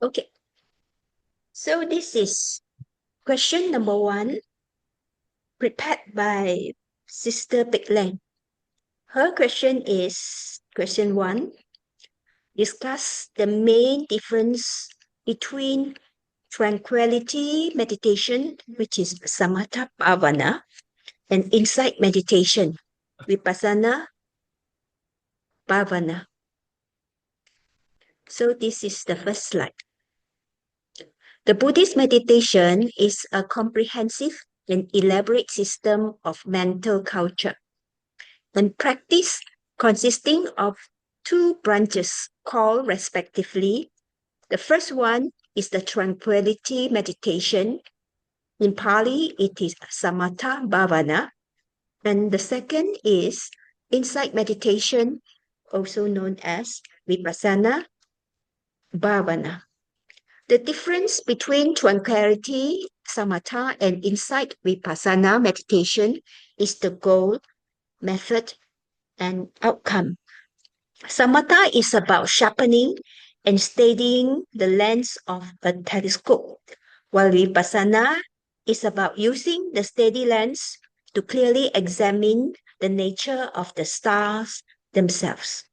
Okay, so this is question number 1, prepared by Sister Big Lang. Her question is question 1. Discuss the main difference between tranquility meditation, which is samatha bhavana, and insight meditation, vipassana bhavana. So this is the first slide. The Buddhist meditation is a comprehensive and elaborate system of mental culture and practice consisting of two branches called respectively. The first one is the tranquility meditation. In Pali, it is samatha bhavana. And the second is insight meditation, also known as vipassana bhavana. The difference between tranquility, samatha, and insight vipassana meditation is the goal, method, and outcome. Samatha is about sharpening and steadying the lens of a telescope, while vipassana is about using the steady lens to clearly examine the nature of the stars themselves.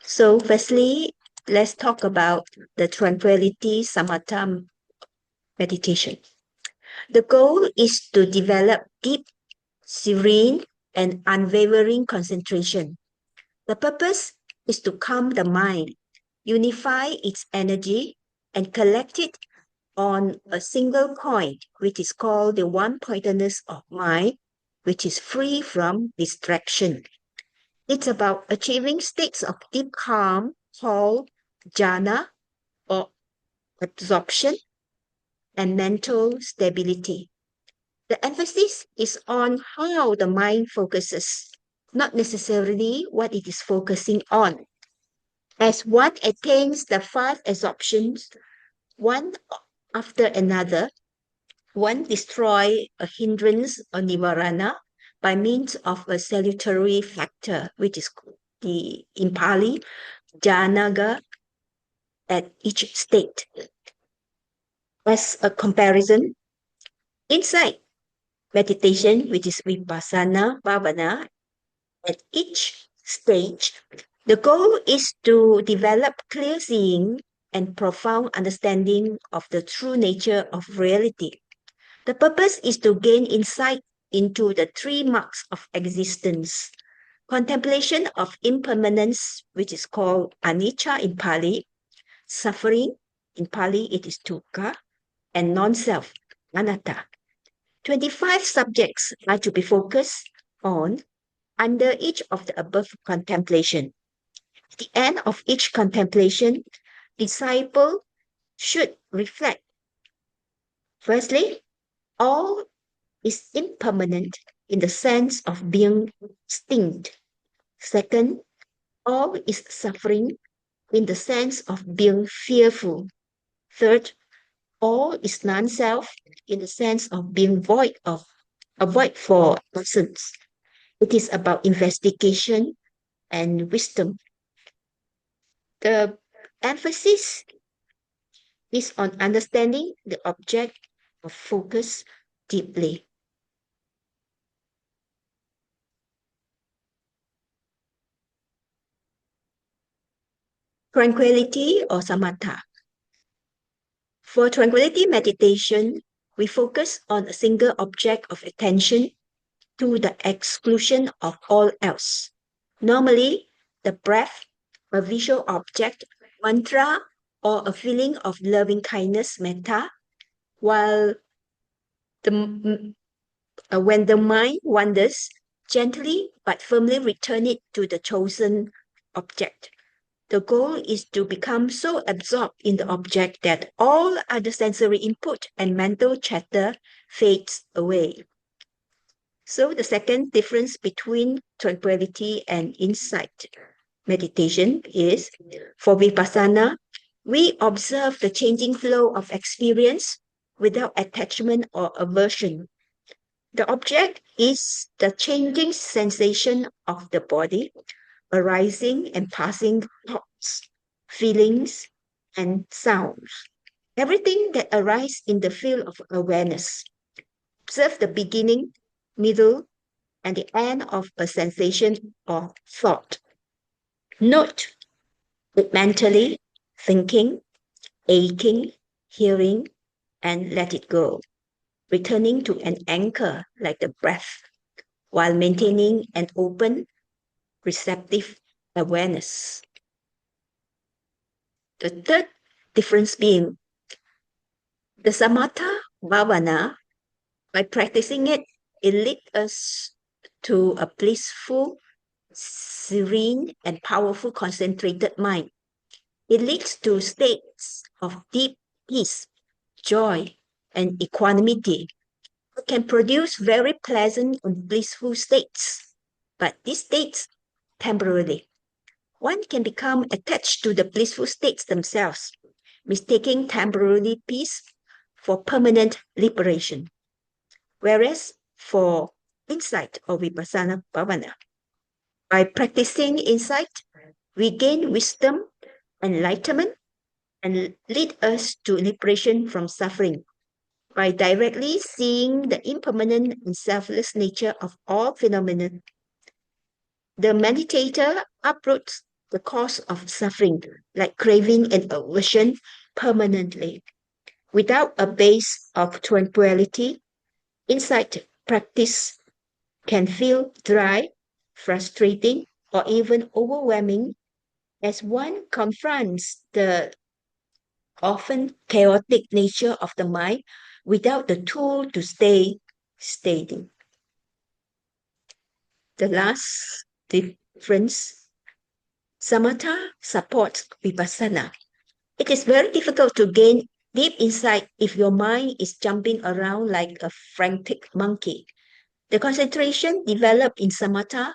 So firstly, let's talk about the tranquility samatha meditation. The goal is to develop deep, serene, and unwavering concentration. The purpose is to calm the mind, unify its energy, and collect it on a single point, which is called the one-pointedness of mind, which is free from distraction. It's about achieving states of deep calm called jhana or absorption and mental stability. The emphasis is on how the mind focuses, not necessarily what it is focusing on. As one attains the 5 absorptions, one after another, one destroys a hindrance or nivarana by means of a salutary factor, which is in Pali, jhanaga, at each state. As a comparison, insight meditation, which is vipassana bhavana, at each stage, the goal is to develop clear seeing and profound understanding of the true nature of reality. The purpose is to gain insight into the 3 marks of existence. Contemplation of impermanence, which is called anicca in Pali, suffering, in Pali it is dukkha, and non-self, anatta. 25 subjects are to be focused on under each of the above contemplation. At the end of each contemplation, disciple should reflect. Firstly, all is impermanent in the sense of being extinct. Second, all is suffering in the sense of being fearful. Third, all is non-self in the sense of being void of a void for essence. It is about investigation and wisdom. The emphasis is on understanding the object of focus deeply. Tranquility or samatha. For tranquility meditation, we focus on a single object of attention to the exclusion of all else. Normally, the breath, a visual object, mantra, or a feeling of loving kindness, metta, while when the mind wanders, gently but firmly return it to the chosen object. The goal is to become so absorbed in the object that all other sensory input and mental chatter fades away. So the second difference between tranquility and insight meditation is, for vipassana, we observe the changing flow of experience without attachment or aversion. The object is the changing sensation of the body, arising and passing thoughts. feelings, and sounds. Everything that arises in the field of awareness. Observe the beginning, middle, and the end of a sensation or thought. Note it mentally, thinking, aching, hearing, and let it go, returning to an anchor like the breath, while maintaining an open, receptive awareness. The third difference being the samatha bhavana, by practicing it, it leads us to a blissful, serene, and powerful concentrated mind. It leads to states of deep peace, joy, and equanimity. It can produce very pleasant and blissful states, but these states temporarily. One can become attached to the blissful states themselves, mistaking temporary peace for permanent liberation. Whereas for insight or vipassana bhavana, by practicing insight, we gain wisdom, enlightenment, and lead us to liberation from suffering. By directly seeing the impermanent and selfless nature of all phenomena, the meditator uproots the cause of suffering, like craving and aversion, permanently. Without a base of tranquility, insight practice can feel dry, frustrating, or even overwhelming as one confronts the often chaotic nature of the mind without the tool to stay steady. The last difference, samatha supports vipassana. It is very difficult to gain deep insight if your mind is jumping around like a frantic monkey. The concentration developed in samatha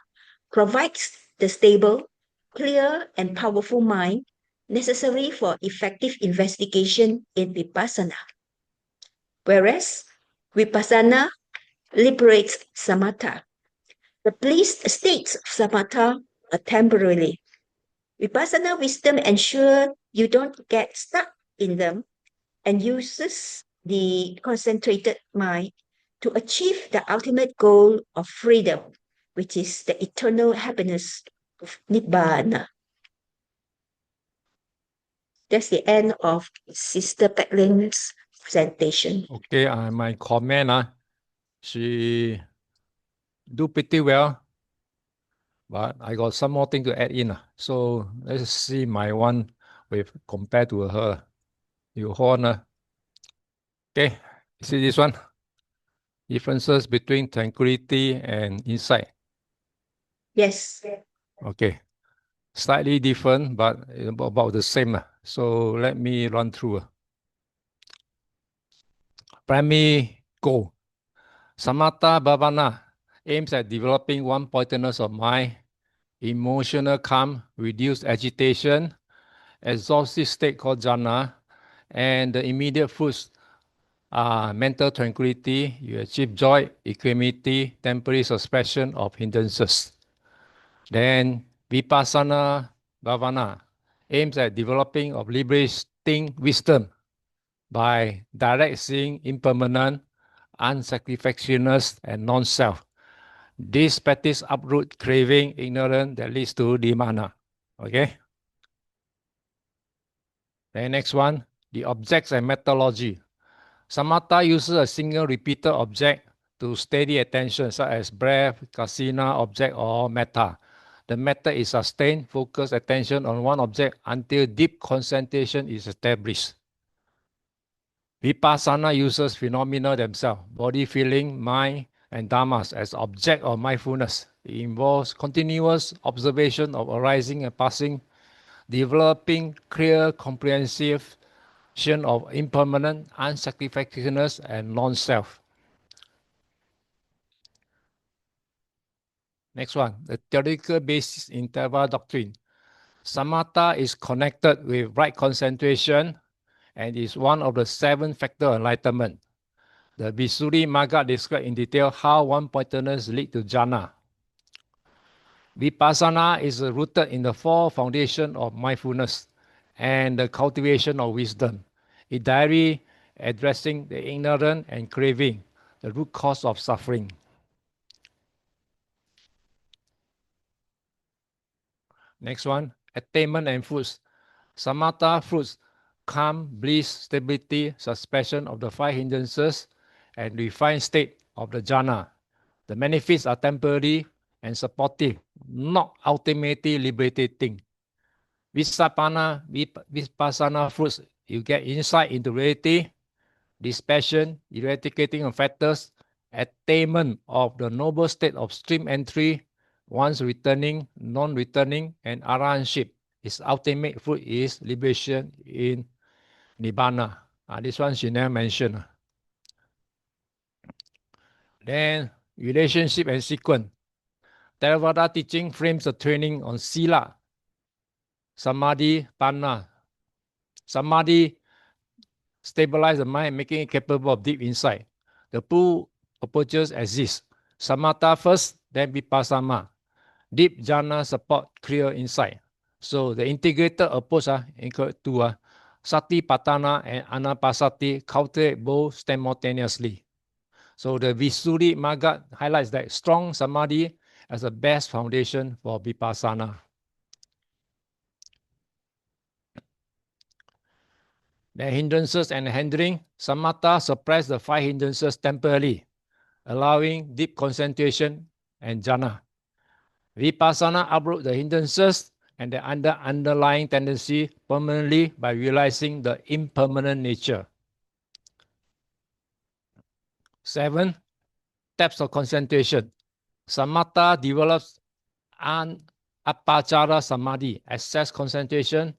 provides the stable, clear, and powerful mind necessary for effective investigation in vipassana. Whereas vipassana liberates samatha. The blissed states of samatha are temporary. Vipassana wisdom ensures you don't get stuck in them and uses the concentrated mind to achieve the ultimate goal of freedom, which is the eternal happiness of Nibbana. That's the end of Sister Peckling's presentation. Okay, my comment, she do pretty well, but I got some more thing to add in. So let's see my one with compared to her. You hold. Okay, see this one? Differences between tranquility and insight. Yes. Okay, slightly different, but about the same. So let me run through. Primary goal. Samatha Bhavana aims at developing one-pointedness of mind, emotional calm, reduced agitation, exhaustive state called jhana, and the immediate fruits are mental tranquility, you achieve joy, equanimity, temporary suspension of hindrances. Then Vipassana Bhavana aims at developing of liberating wisdom by direct seeing impermanent, unsatisfactoriness, and non-self. This practice uproot craving, ignorance that leads to Dhamma. Okay. Then next one, the objects and methodology. Samatha uses a single repeated object to steady attention, such as breath, kasina object, or metta. The method is sustained, focused attention on one object until deep concentration is established. Vipassana uses phenomena themselves, body feeling, mind, and dhammas as object of mindfulness. It involves continuous observation of arising and passing, developing clear comprehensive of impermanent, unsatisfactoriness, and non-self. Next one, the theoretical basis in Theravada doctrine. Samatha is connected with right concentration and is one of the 7 factors of enlightenment. The Visuddhimagga describes in detail how one-pointedness leads to jhana. Vipassana is rooted in the 4 foundations of mindfulness, and the cultivation of wisdom. A diary addressing the ignorant and craving, the root cause of suffering. Next one, attainment and fruits. Samatha fruits, calm, bliss, stability, suspension of the five hindrances, and refined state of the jhana. The benefits are temporary and supportive, not ultimately liberating. Vipassana fruits, you get insight into reality, dispassion, eradicating of factors, attainment of the noble state of stream entry, once returning, non-returning, and arahantship. Its ultimate fruit is liberation in Nibbana. This one she never mentioned. Then relationship and sequence. Theravada teaching frames the training on sila, samadhi, panna. Samadhi stabilize the mind, making it capable of deep insight. The two approaches exist. Samatha first, then vipassana. Deep jhana support clear insight. So the integrated approach include two, satipatthana and anapanasati, cultivate both simultaneously. So the Visuddhi Magga highlights that strong samadhi as the best foundation for vipassana. The hindrances and handling. Samatha suppress the five hindrances temporarily, allowing deep concentration and jhana. Vipassana uproot the hindrances and the underlying tendency permanently by realizing the impermanent nature. 7. Steps of concentration. Samatha develops apachara samadhi, access concentration,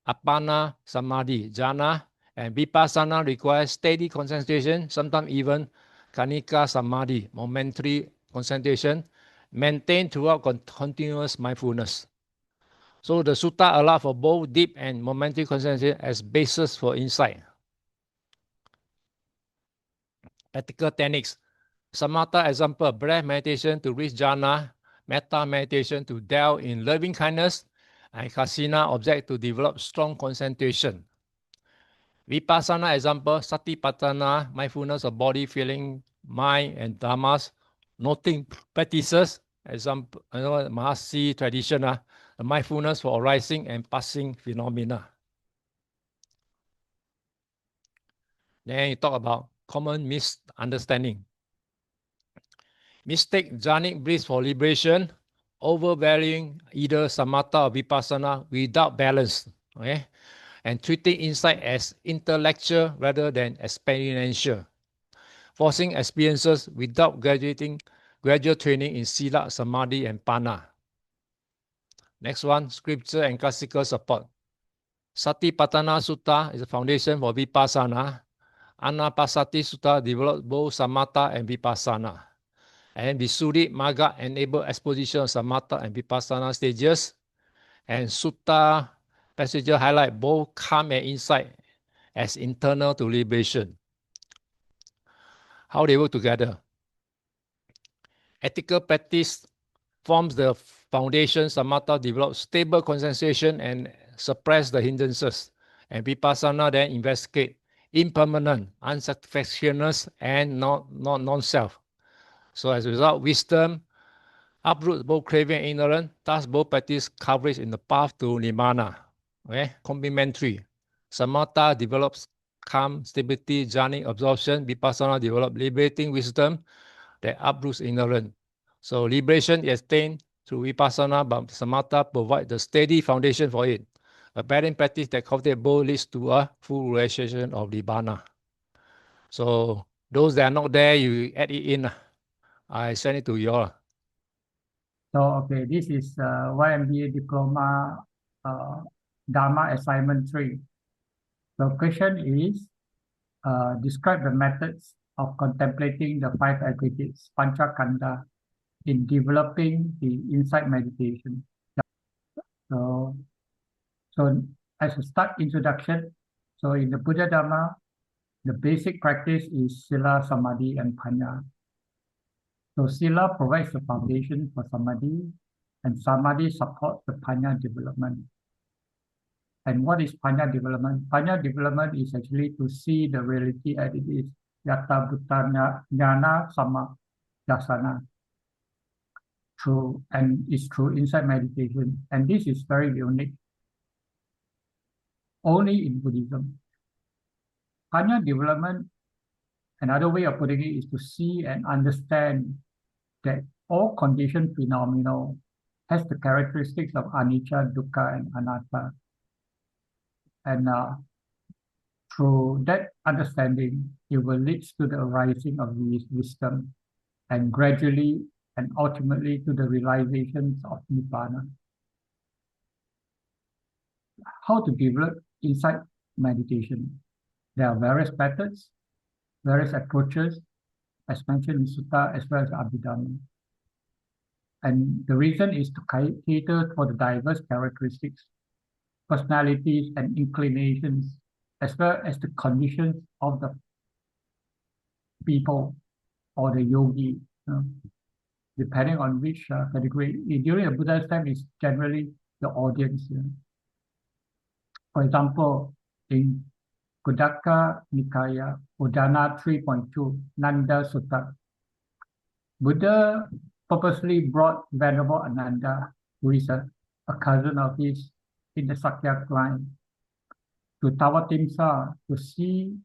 apana samadhi, jhana, and vipassana requires steady concentration, sometimes even kanika samadhi, momentary concentration, maintained throughout continuous mindfulness. So the sutta allow for both deep and momentary concentration as basis for insight. Practical techniques. Samatha example, breath meditation to reach jhana, metta meditation to delve in loving kindness, and kasina object to develop strong concentration. Vipassana example, satipatthana, mindfulness of body, feeling, mind, and dhammas, noting practices, example, Mahasi tradition, mindfulness for arising and passing phenomena. Then you talk about common misunderstanding. Mistake jhanic bliss for liberation, overvaluing either samatha or vipassana without balance, okay? And treating insight as intellectual rather than experiential, forcing experiences without gradual training in sila, samadhi, and panna. Next one, scripture and classical support. Satipatthana Sutta is a foundation for vipassana. Anapanasati Sutta develops both samatha and vipassana. And Visuddhi Magga enable exposition of samatha and vipassana stages. And Sutta passages highlight both calm and insight as internal to liberation. How they work together. Ethical practice forms the foundation. Samatha develops stable concentration and suppress the hindrances. And vipassana then investigate impermanent, unsatisfactoriness, and non-self. So as a result, wisdom uproots both craving and ignorance. Thus, both practice coverage in the path to Nibbana. Okay? Complementary. Samatha develops calm, stability, jhanic absorption. Vipassana develops liberating wisdom that uproots ignorance. So liberation is attained through vipassana, but samatha provides the steady foundation for it. A balanced practice that cultivates both leads to a full realization of Nibbana. So those that are not there, you add it in. I send it to you all. So, okay, this is YMBA Diploma Dhamma Assignment 3. The question is, describe the methods of contemplating the five aggregates, Panchakanda, in developing the insight meditation. So as a start introduction, so in the Buddha Dhamma, the basic practice is Sila, Samadhi, and Panya. So Sila provides the foundation for Samadhi, and Samadhi supports the Panya development. And what is Panya development? Panya development is actually to see the reality as it is. Yata Bhutanya Jnana Sama Dasana. And it's through insight meditation. And this is very unique. Only in Buddhism. Panya development, another way of putting it, is to see and understand that all conditioned phenomena has the characteristics of anicca, dukkha, and anatta. And through that understanding, it will lead to the arising of wisdom, and gradually and ultimately to the realizations of Nibbana. How to develop insight meditation? There are various methods, various approaches, as mentioned in Sutta as well as Abhidhamma. And the reason is to cater for the diverse characteristics, personalities, and inclinations, as well as the conditions of the people or the yogi, depending on which category. During the Buddha's time, it's generally the audience. For example, in Kudaka Nikaya, Udana 3.2, Nanda Sutta, Buddha purposely brought Venerable Ananda, who is a cousin of his in the Sakya line, to Tawatimsa to see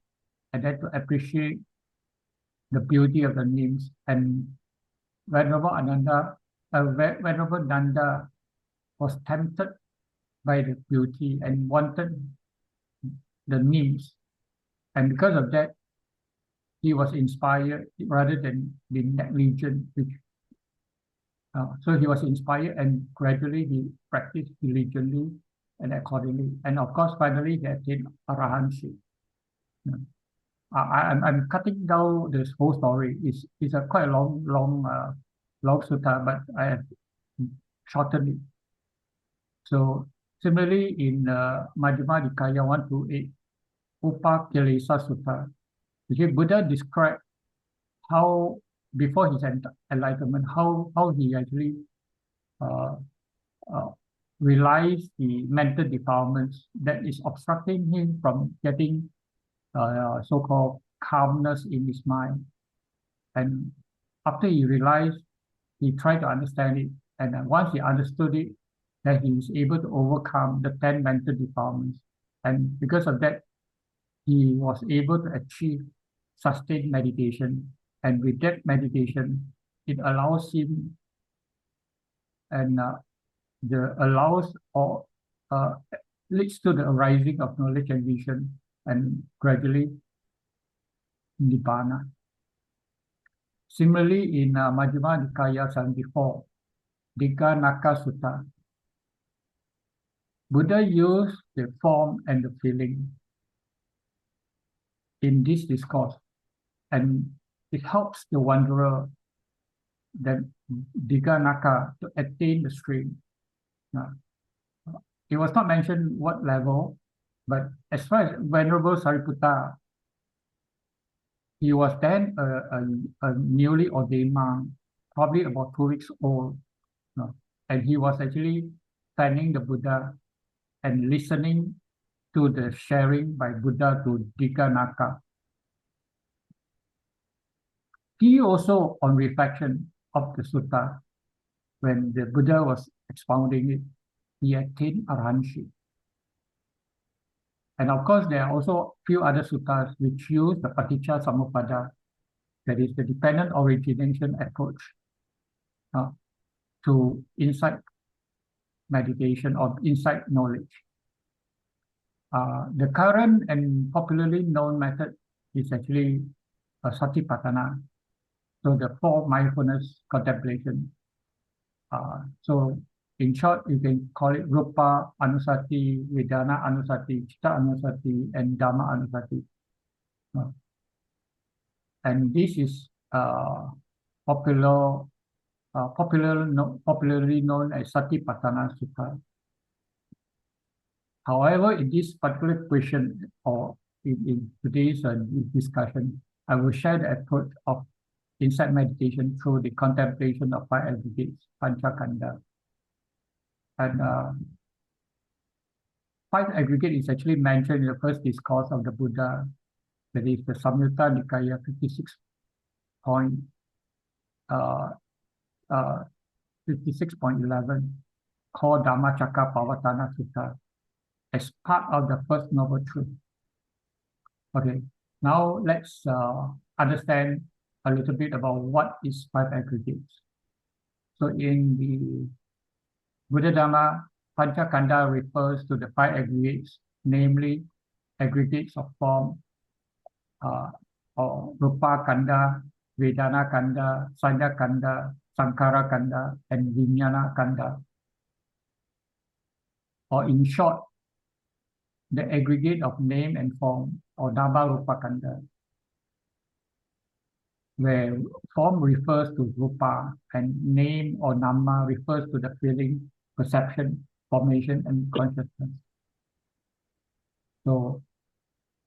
and then to appreciate the beauty of the names. And Venerable Nanda was tempted by the beauty and wanted the names. And because of that, he was inspired rather than being negligent. So he was inspired, and gradually he practiced diligently and accordingly. And of course, finally, he attained Arahanship. I'm cutting down this whole story. It's a quite a long sutta, but I have shortened it. So similarly, in Majjhima Nikaya 128, Upakilesa Sutta, Buddha described how before his enlightenment, how he actually realized the mental defilements that is obstructing him from getting so-called calmness in his mind. And after he realized, he tried to understand it. And once he understood it, that he was able to overcome the 10 mental defilements. And because of that, he was able to achieve sustained meditation. And with that meditation, it allows him and leads to the arising of knowledge and vision, and gradually Nibbana. Similarly, in Majjhima Nikaya 74, Digha Naka Sutta, Buddha used the form and the feeling in this discourse, and it helps the wanderer, that Digha Naka, to attain the stream. It was not mentioned what level, but as far as Venerable Sariputta, he was then a newly ordained monk, probably about 2 weeks old, and he was actually standing the Buddha and listening to the sharing by Buddha to Digha Naka. He also, on reflection of the sutta, when the Buddha was expounding it, he attained Arahanship. And of course, there are also a few other suttas which use the Paticca Samuppada, that is the dependent origination approach, to insight meditation or insight knowledge. The current and popularly known method is actually Satipatthana, so the 4 mindfulness contemplation. So in short, you can call it Rupa Anusati, Vedana Anusati, Chitta Anusati, and Dhamma Anusati. And this is popularly known as Satipatthana Sutta. However, in this particular question, or in today's discussion, I will share the approach of insight meditation through the contemplation of 5 aggregates, Panchakanda. And 5 five aggregate is actually mentioned in the first discourse of the Buddha, that is the Samyutta Nikaya 56.11, called Dhammacakkappavattana Sutta, as part of the First Noble Truth. Okay, now let's understand a little bit about what is five aggregates. So in the Buddha Dhamma, Panchakanda refers to the five aggregates, namely aggregates of form, or Rupa Kanda, Vedana Kanda, Sanya Kanda, Sankhara Kanda, and Vijnana Kanda. Or in short, the aggregate of name and form, or Nama Rupa Kanda, where form refers to Rupa and name or Nama refers to the feeling, perception, formation, and consciousness. So,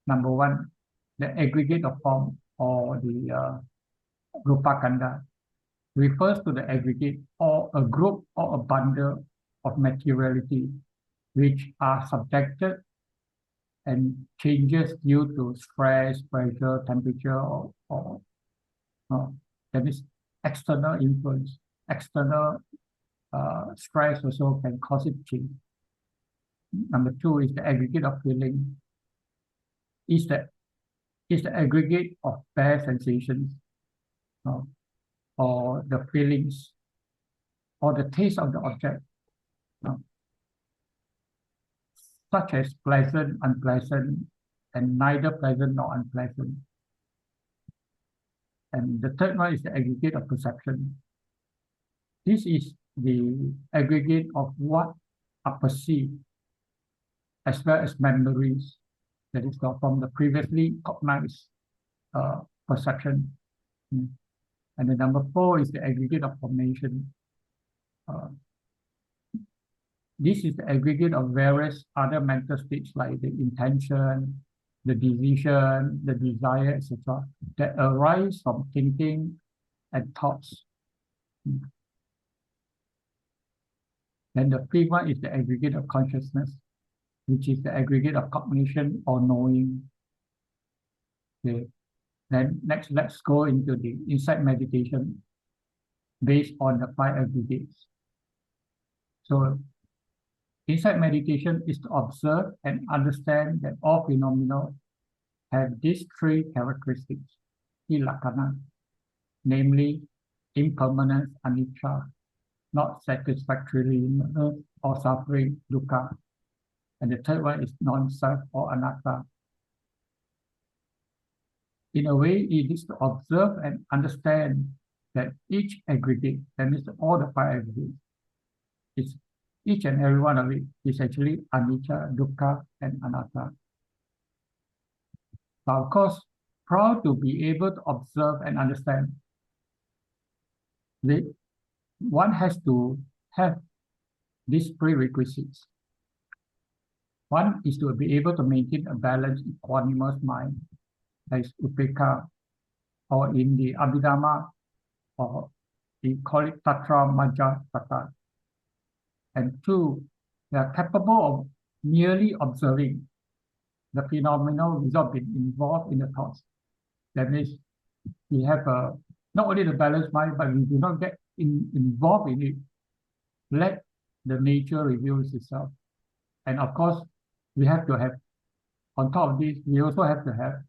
number one, the aggregate of form, or the Rupa Kanda, refers to the aggregate or a group or a bundle of materiality which are subjected and changes due to stress, pressure, temperature, or that is external influence. External stress also can cause it change. Number two is the aggregate of feeling. Is the aggregate of bare sensations, or the feelings, or the taste of the object, such as pleasant, unpleasant, and neither pleasant nor unpleasant. And the third one is the aggregate of perception. This is the aggregate of what are perceived, as well as memories, that is from the previously cognized perception. And the number four is the aggregate of formation. This is the aggregate of various other mental states like the intention, the decision, the desire, etc., that arise from thinking and thoughts. Then the fifth one is the aggregate of consciousness, which is the aggregate of cognition or knowing. Okay. Then next, let's go into the insight meditation based on the five aggregates. So insight meditation is to observe and understand that all phenomena have these three characteristics, ilakkhana, namely impermanence, anicca, not satisfactory or suffering, dukkha. And the third one is non-self or anatta. In a way, it is to observe and understand that each aggregate, that means all the five aggregates, is each and every one of it is actually anicca, dukkha, and anatta. But of course, proud to be able to observe and understand, one has to have these prerequisites. One is to be able to maintain a balanced, equanimous mind, like upekkha, or in the Abhidhamma, or we call it Tatra Majja Tata. And two, they are capable of merely observing the phenomenon without being involved in the thoughts. That means we have not only the balanced mind, but we do not get involved in it. Let the nature reveal itself. And of course, we have to have, on top of this, we also have to have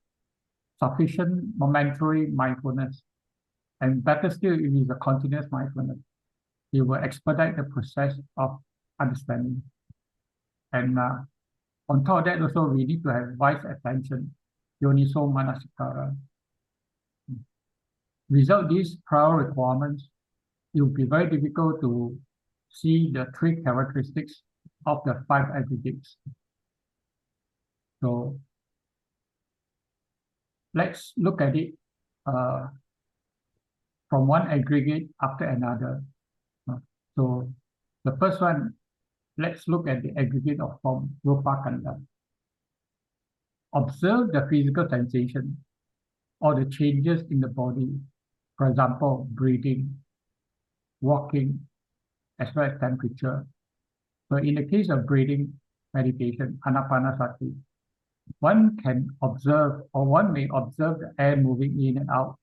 sufficient momentary mindfulness. And better still, it is a continuous mindfulness. It will expedite the process of understanding. And on top of that, also, we need to have wise attention, yoniso manasikara. Without these prior requirements, it will be very difficult to see the three characteristics of the five aggregates. So let's look at it from one aggregate after another. So the first one, let's look at the aggregate of form, Rupa Kanda. Observe the physical sensation or the changes in the body. For example, breathing, walking, as well as temperature. So in the case of breathing, meditation, anapanasati. One can observe, or one may observe the air moving in and out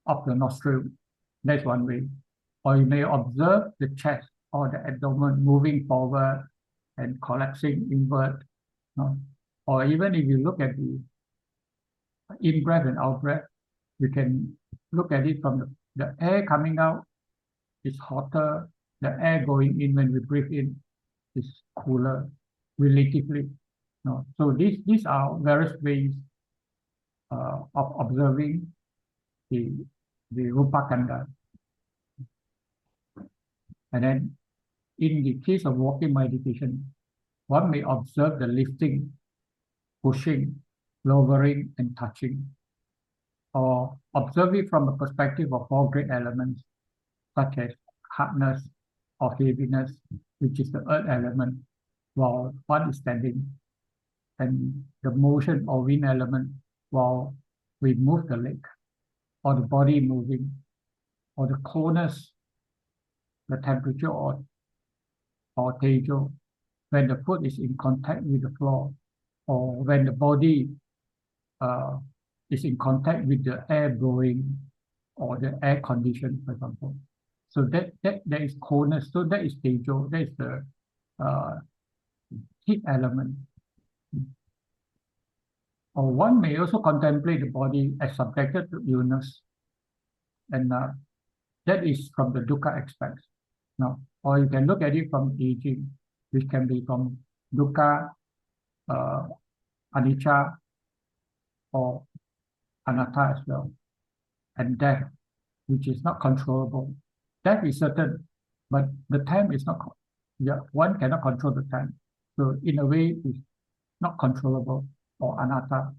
of the nostril. That's one way. Or you may observe the chest or the abdomen moving forward and collapsing inward. Or even if you look at the in-breath and out-breath, you can look at it from the air coming out is hotter, the air going in when we breathe in is cooler relatively. So these are various ways of observing the Rupa Kanda. And then in the case of walking meditation, one may observe the lifting, pushing, lowering, and touching, or observe it from a perspective of four great elements, such as hardness or heaviness, which is the earth element, while one is standing, and the motion or wind element, while we move the leg, or the body moving, or the coldness, the temperature, or tejo, when the foot is in contact with the floor, or when the body is in contact with the air blowing or the air condition, for example. So that is coldness. So that is tejo. That is the heat element. Or one may also contemplate the body as subjected to illness, and that is from the dukkha aspect. Or you can look at it from aging, which can be from dukkha, anicca, or anatta as well, and death, which is not controllable. Death is certain, but the time is not. One cannot control the time. So in a way, it's not controllable, or anatta.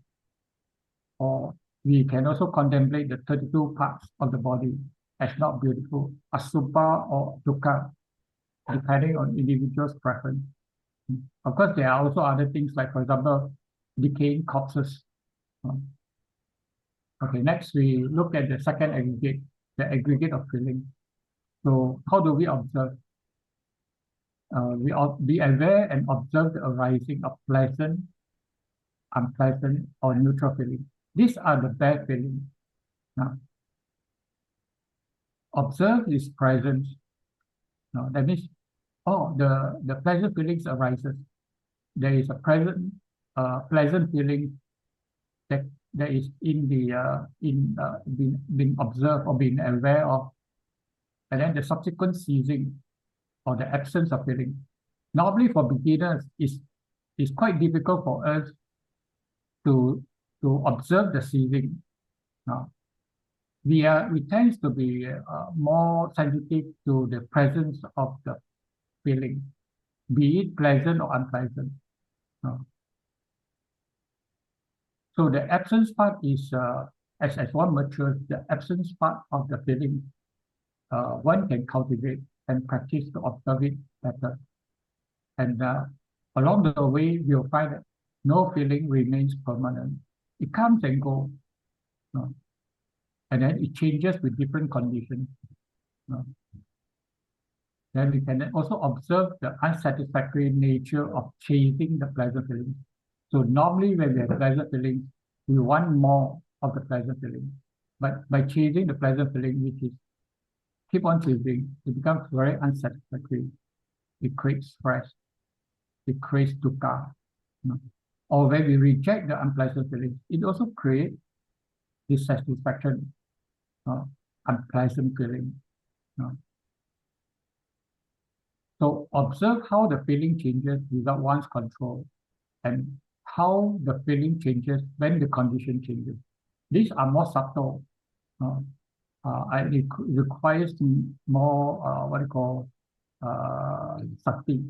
Or we can also contemplate the 32 parts of the body as not beautiful, asubha or dukkha, depending on individual's preference. Of course, there are also other things like, for example, decaying corpses. Okay, next we look at the second aggregate, the aggregate of feeling. So how do we observe? We be aware and observe the arising of pleasant, unpleasant, or neutral feeling. These are the bad feelings. Observe this presence. That means, the pleasant feelings arises. There is a pleasant feeling that is being observed or being aware of, and then the subsequent ceasing or the absence of feeling. Normally, for beginners, it's quite difficult for us to observe the ceasing. We tend to be more sensitive to the presence of the feeling, be it pleasant or unpleasant. So the absence part is, as one matures, the absence part of the feeling, one can cultivate and practice to observe it better. And along the way, you'll find that no feeling remains permanent. It comes and goes. And then it changes with different conditions. Then we can also observe the unsatisfactory nature of chasing the pleasant feelings. So normally when we have pleasant feelings, we want more of the pleasant feeling. But by chasing the pleasant feeling, which is keep on chasing, it becomes very unsatisfactory. It creates stress. It creates dukkha. Or when we reject the unpleasant feelings, it also creates dissatisfaction, unpleasant feeling. So observe how the feeling changes without one's control, and how the feeling changes when the condition changes. These are more subtle. It requires more what you call sati.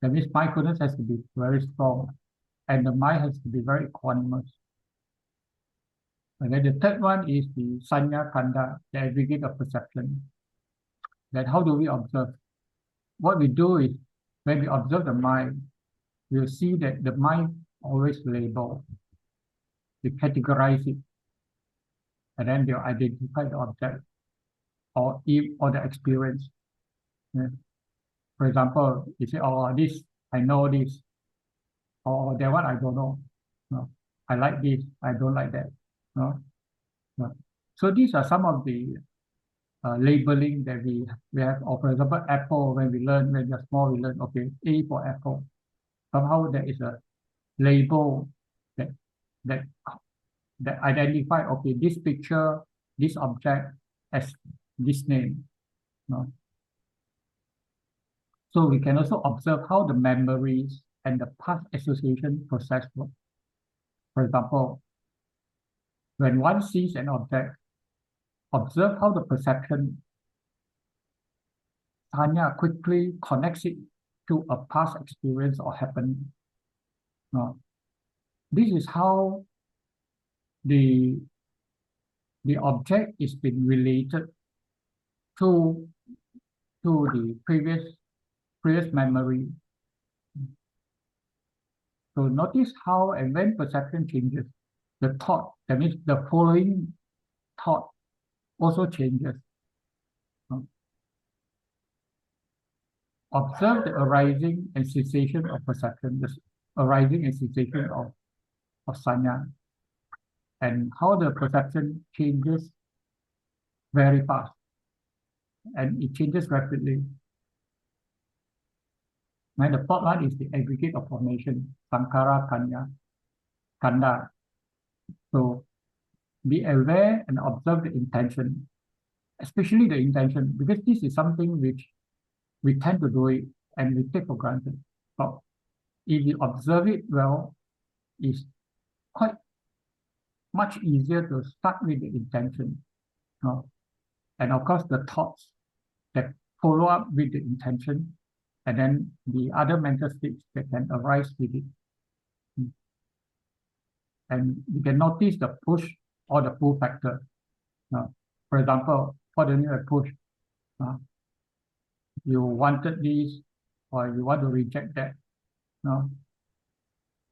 That means mindfulness has to be very strong, and the mind has to be very equanimous. And then the third one is the sanya kanda, the aggregate of perception. That how do we observe? What we do is, when we observe the mind, we'll see that the mind always labels. We categorize it, and then they'll identify the object or the experience. For example, you say, oh, this, I know this, or that one I don't know. No, I like this, I don't like that. No, no. So these are some of the labeling that we have. Or for example, apple, when we are small, we learn, okay, A for apple. Somehow there is a label that identify, okay, this picture, this object as this name. No? So we can also observe how the memories and the past association process work. For example, when one sees an object, observe how the perception Tanya quickly connects it to a past experience or happening. This is how the object is being related to the previous memory. So notice how and when perception changes, the thought, that means the following thought, also changes. Observe the arising and cessation of perception, the arising and cessation of sanya, and how the perception changes very fast, and it changes rapidly. Now the fourth one is the aggregate of formation, sankara, kanda. So be aware and observe the intention, especially the intention, because this is something which we tend to do it and we take for granted. But if you observe it well, it's quite much easier to start with the intention. And of course, the thoughts that follow up with the intention, and then the other mental states that can arise with it. And you can notice the push or the pull factor. For example, what do you mean by push? You wanted this, or you want to reject that.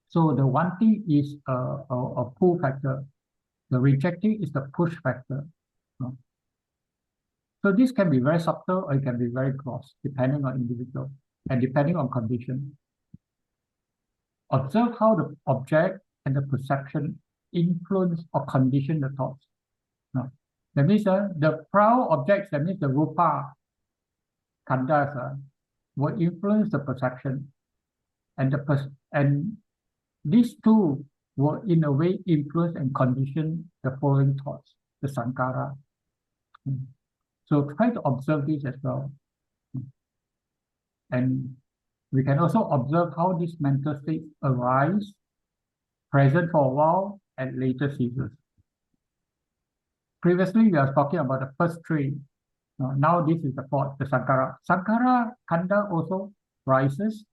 So the wanting is a pull factor. The rejecting is the push factor. So this can be very subtle or it can be very gross, depending on individual and depending on condition. Observe how the object and the perception influence or condition the thoughts. That means the prior objects, that means the rupa, khandas, will influence the perception, and these two will in a way influence and condition the following thoughts, the sankara. So try to observe this as well. And we can also observe how these mental states arise, present for a while, and later ceases. Previously, we are talking about the first three. Now this is the fourth, the sankara. Sankara khanda also rises,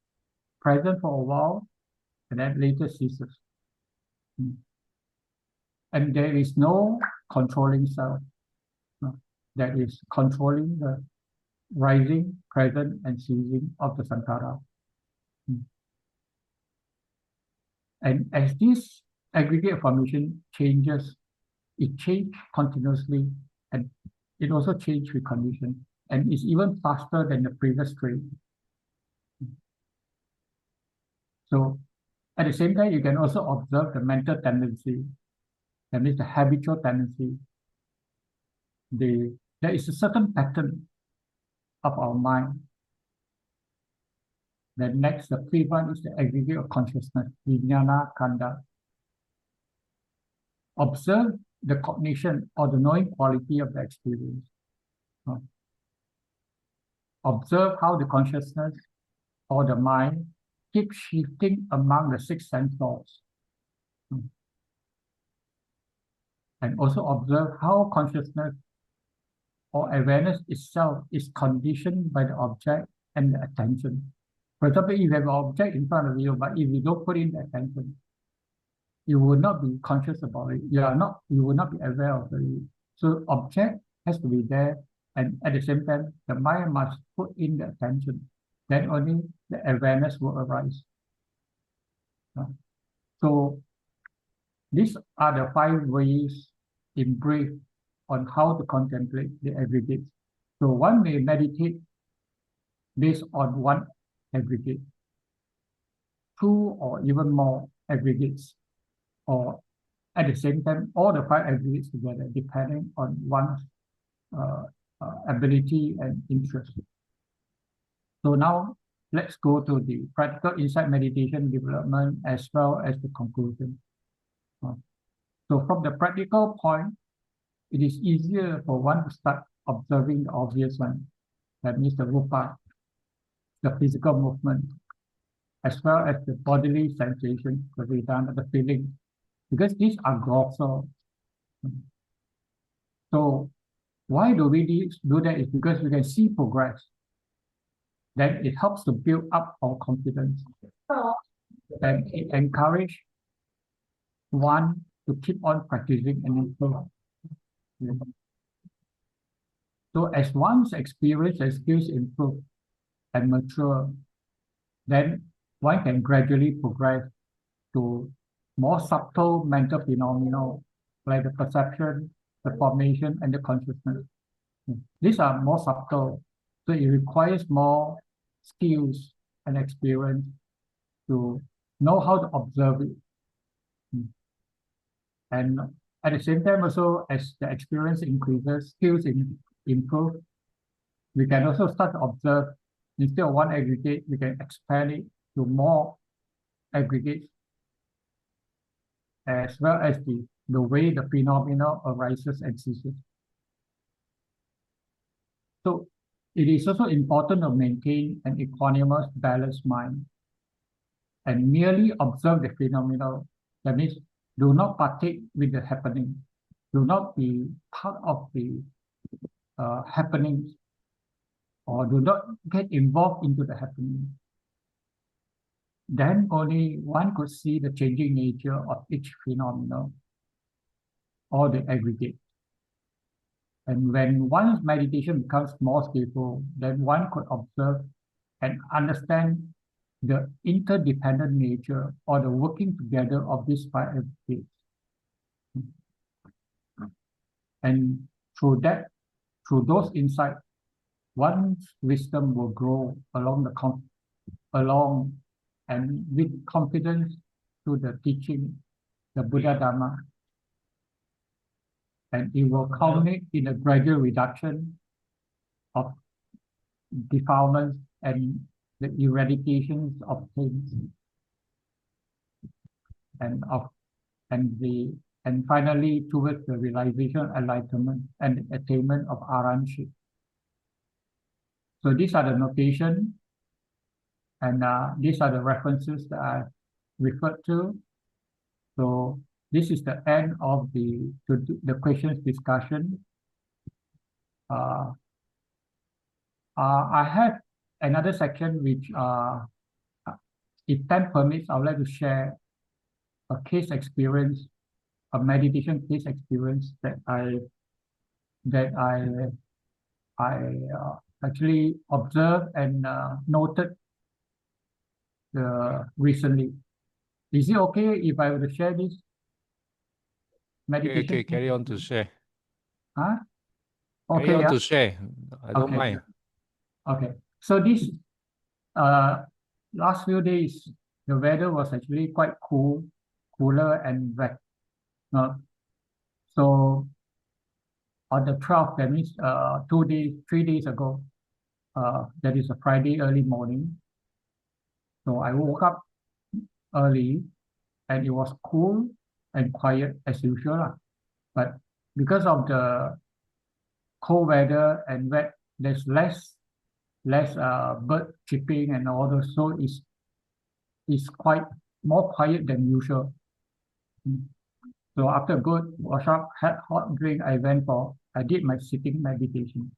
present for a while, and then later ceases. And there is no controlling self that is controlling the rising, present, and ceasing of the sankara. And as this aggregate formation changes, it changes continuously, and it also changes with condition, and it's even faster than the previous three. So at the same time, you can also observe the mental tendency, that means the habitual tendency. There is a certain pattern of our mind. Then next, the fifth one is the aggregate of consciousness, vijnana kanda. Observe the cognition or the knowing quality of the experience. Observe how the consciousness or the mind keeps shifting among the six sense laws. And also observe how consciousness or awareness itself is conditioned by the object and the attention. For example, if you have an object in front of you, but if you don't put in the attention, you will not be conscious about it. You will not be aware of it. So object has to be there, and at the same time, the mind must put in the attention. Then only the awareness will arise. So these are the 5 ways in brief on how to contemplate the aggregates. So one may meditate based on one aggregate, two or even more aggregates, or at the same time, all the 5 aggregates together, depending on one's ability and interest. So now let's go to the practical insight meditation development as well as the conclusion. So from the practical point, it is easier for one to start observing the obvious one, that means the rupa, the physical movement, as well as the bodily sensation, the vedana, the feeling, because these are grosser. So why do we do that? Is because we can see progress. Then it helps to build up our confidence. And it encourages one to keep on practicing and improve. So as one's experience and skills improve and mature, then one can gradually progress to more subtle mental phenomena like the perception, the formation, and the consciousness. These are more subtle, so it requires more skills and experience to know how to observe it. And at the same time also, as the experience increases, skills improve, we can also start to observe, instead of one aggregate, we can expand it to more aggregates, as well as the way the phenomena arises and ceases. So it is also important to maintain an equanimous, balanced mind and merely observe the phenomena. That means do not partake with the happening. Do not be part of the happenings, or do not get involved into the happening. Then only one could see the changing nature of each phenomenon or the aggregate. And when one's meditation becomes more skillful, then one could observe and understand the interdependent nature or the working together of these 5 aggregates. And through those insights, one's wisdom will grow along and with confidence to the teaching, the Buddha Dhamma, and it will culminate in a gradual reduction of defilements and the eradications of things, and finally towards the realization, enlightenment, and the attainment of Arhanship. So these are the notation, and these are the references that I referred to. So this is the end of the questions discussion. I have another section which, if time permits, I would like to share a case experience, a meditation case experience that I actually observed and noted recently. Is it okay if I were to share this meditation? Okay, carry on to share. Huh? Okay, carry on to share. I don't mind. Okay. So this last few days, the weather was actually quite cooler and wet. So on the 12th, that means 3 days ago, that is a Friday early morning. So I woke up early and it was cool and quiet as usual. But because of the cold weather and wet, there's less bird chirping and all those, so it's quite more quiet than usual. So after a good wash up, had hot drink, I did my sitting meditation.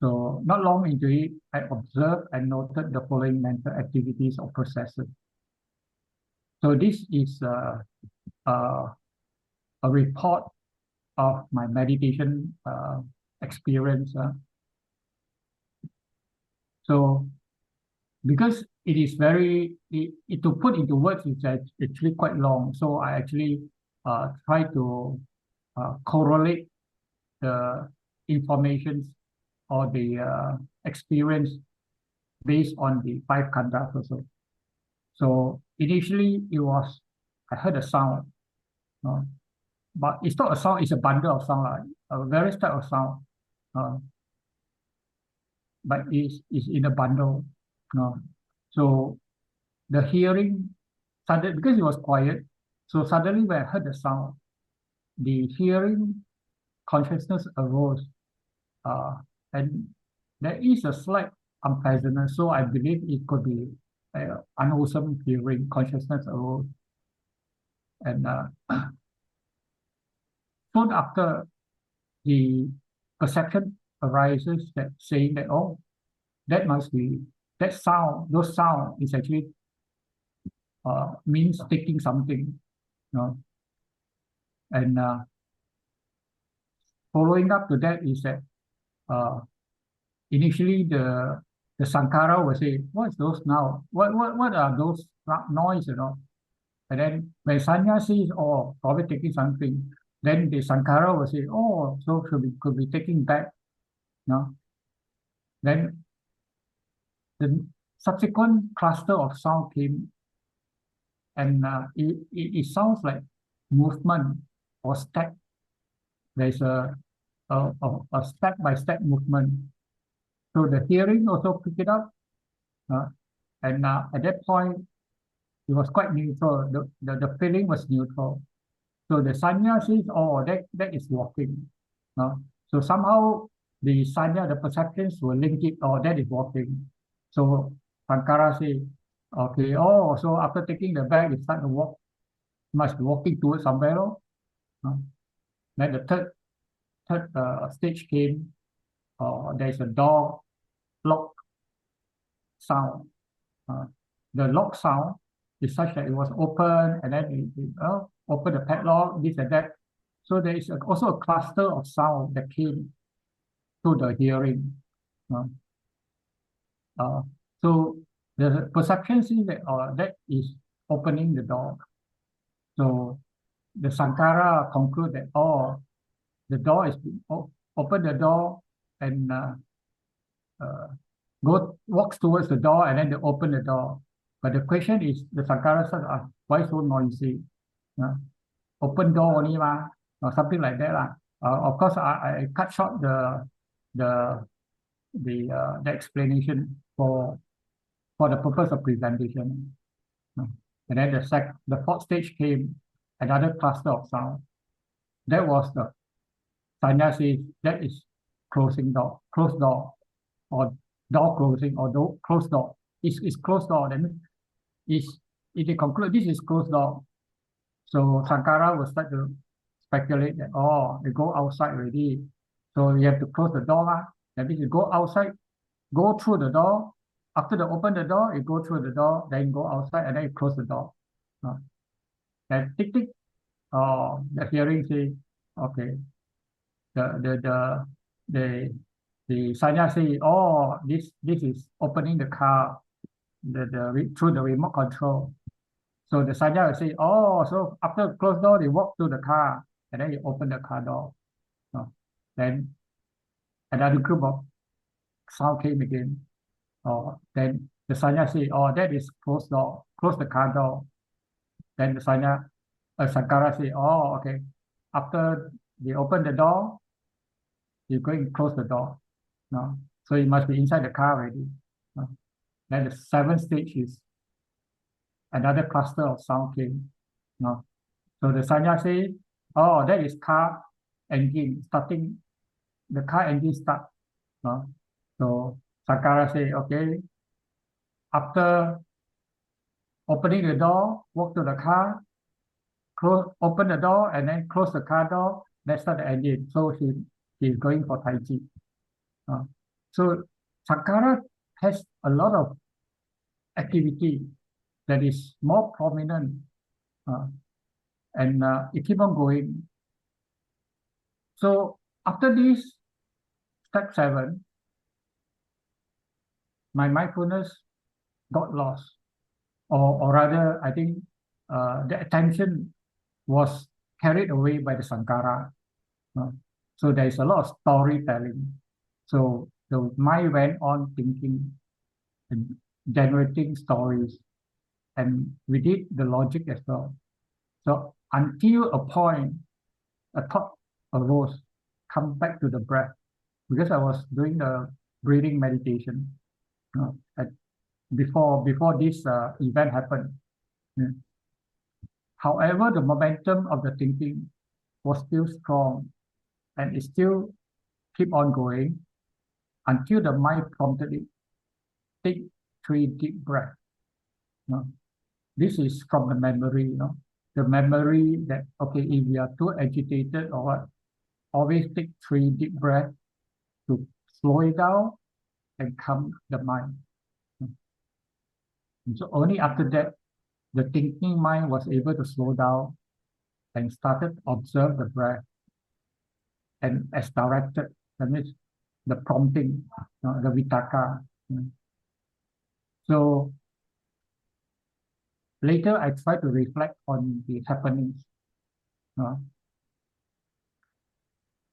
So not long into it, I observed and noted the following mental activities or processes. So this is a report of my meditation experience. So because it is to put into words, it's actually quite long. So I actually try to correlate the information or the experience based on the 5 khandhas also. So initially I heard a sound, but it's not a sound, it's a bundle of sound, a various type of sound, but it's in a bundle. So the hearing suddenly, because it was quiet, so suddenly when I heard the sound, the hearing consciousness arose, and there is a slight unpleasantness. So I believe it could be unwholesome hearing consciousness arose, and soon after, the perception arises that saying that, oh, that must be that sound. Those sound is actually means taking something, and following up to that is that initially the Sankara will say, what's those now? What are those noise, And then when Sanya sees, oh, probably taking something, then the Sankara will say, oh, so could be taking back, Then the subsequent cluster of sound came, and it sounds like movement or step. There's a step-by-step movement. So the hearing also picked it up, and at that point, it was quite neutral. The feeling was neutral. So the sanya says, oh, that is walking. So somehow the sanya, the perceptions will link it, oh, that is walking. So Sankara says, okay, oh, so after taking the bag, it start to walk, must be walking towards somewhere. Then the third stage came, there's a door lock sound. The lock sound is such that it was open, and then it open the padlock, this and that. So there is also a cluster of sound that came to the hearing. So the perception is that that is opening the door. So the Sankara conclude that, oh, the door is open the door and walks towards the door, and then they open the door. But the question is, the Sankara said, why so noisy? Open door only or something like that. Of course, I cut short the explanation for the purpose of presentation. And then the fourth stage came, another cluster of sound. That was the Sanya says, that is closed door, or door closing, or closed door. It's closed door. Then if they conclude this is closed door, so Sankara will start to speculate that, oh, they go outside already, so you have to close the door. That means you go outside, go through the door. After they open the door, you go through the door, then go outside, and then you close the door. Then tick tick. The hearing says, okay. The Sanya say, oh, this is opening the car, through the remote control. So the Sanya will say, oh, so after closed door, they walk to the car, and then you open the car door. Then another group of sound came again. Then the Sanya say, oh, that is closed door, close the car door. Then the Sankara say, oh, okay. After they open the door, you're going to close the door. So you must be inside the car already. Then the seventh stage is another cluster of sound came. So the Sanya says, oh, that is car engine starting. The car engine start. So Sankara say, okay, after opening the door, walk to the car, open the door, and then close the car door, that's not the engine. So he's going for Tai Chi. So Sankara has a lot of activity that is more prominent, and it keep on going. So after this, step 7, my mindfulness got lost, or rather, I think the attention was carried away by the Sankara. So there is a lot of storytelling. So the mind went on thinking, and generating stories. And we did the logic as well. So until a point, a thought arose, come back to the breath, because I was doing the breathing meditation before this event happened. However, the momentum of the thinking was still strong, and it still keep on going until the mind prompted it, take 3 deep breaths. This is from the memory, the memory that, okay, if we are too agitated or what, always take 3 deep breaths to slow it down and calm the mind. And so only after that, the thinking mind was able to slow down and started to observe the breath, and as directed, that means the prompting, the vitaka. So later, I try to reflect on the happenings.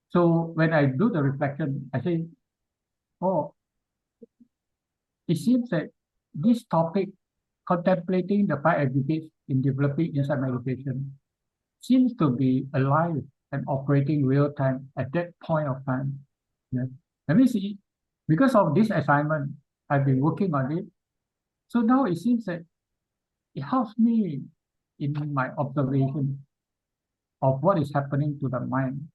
So when I do the reflection, I say, oh, it seems that this topic, contemplating the 5 aggregates in developing insight meditation, seems to be alive and operating real time at that point of time. Let me see, because of this assignment, I've been working on it. So now it seems that it helps me in my observation of what is happening to the mind.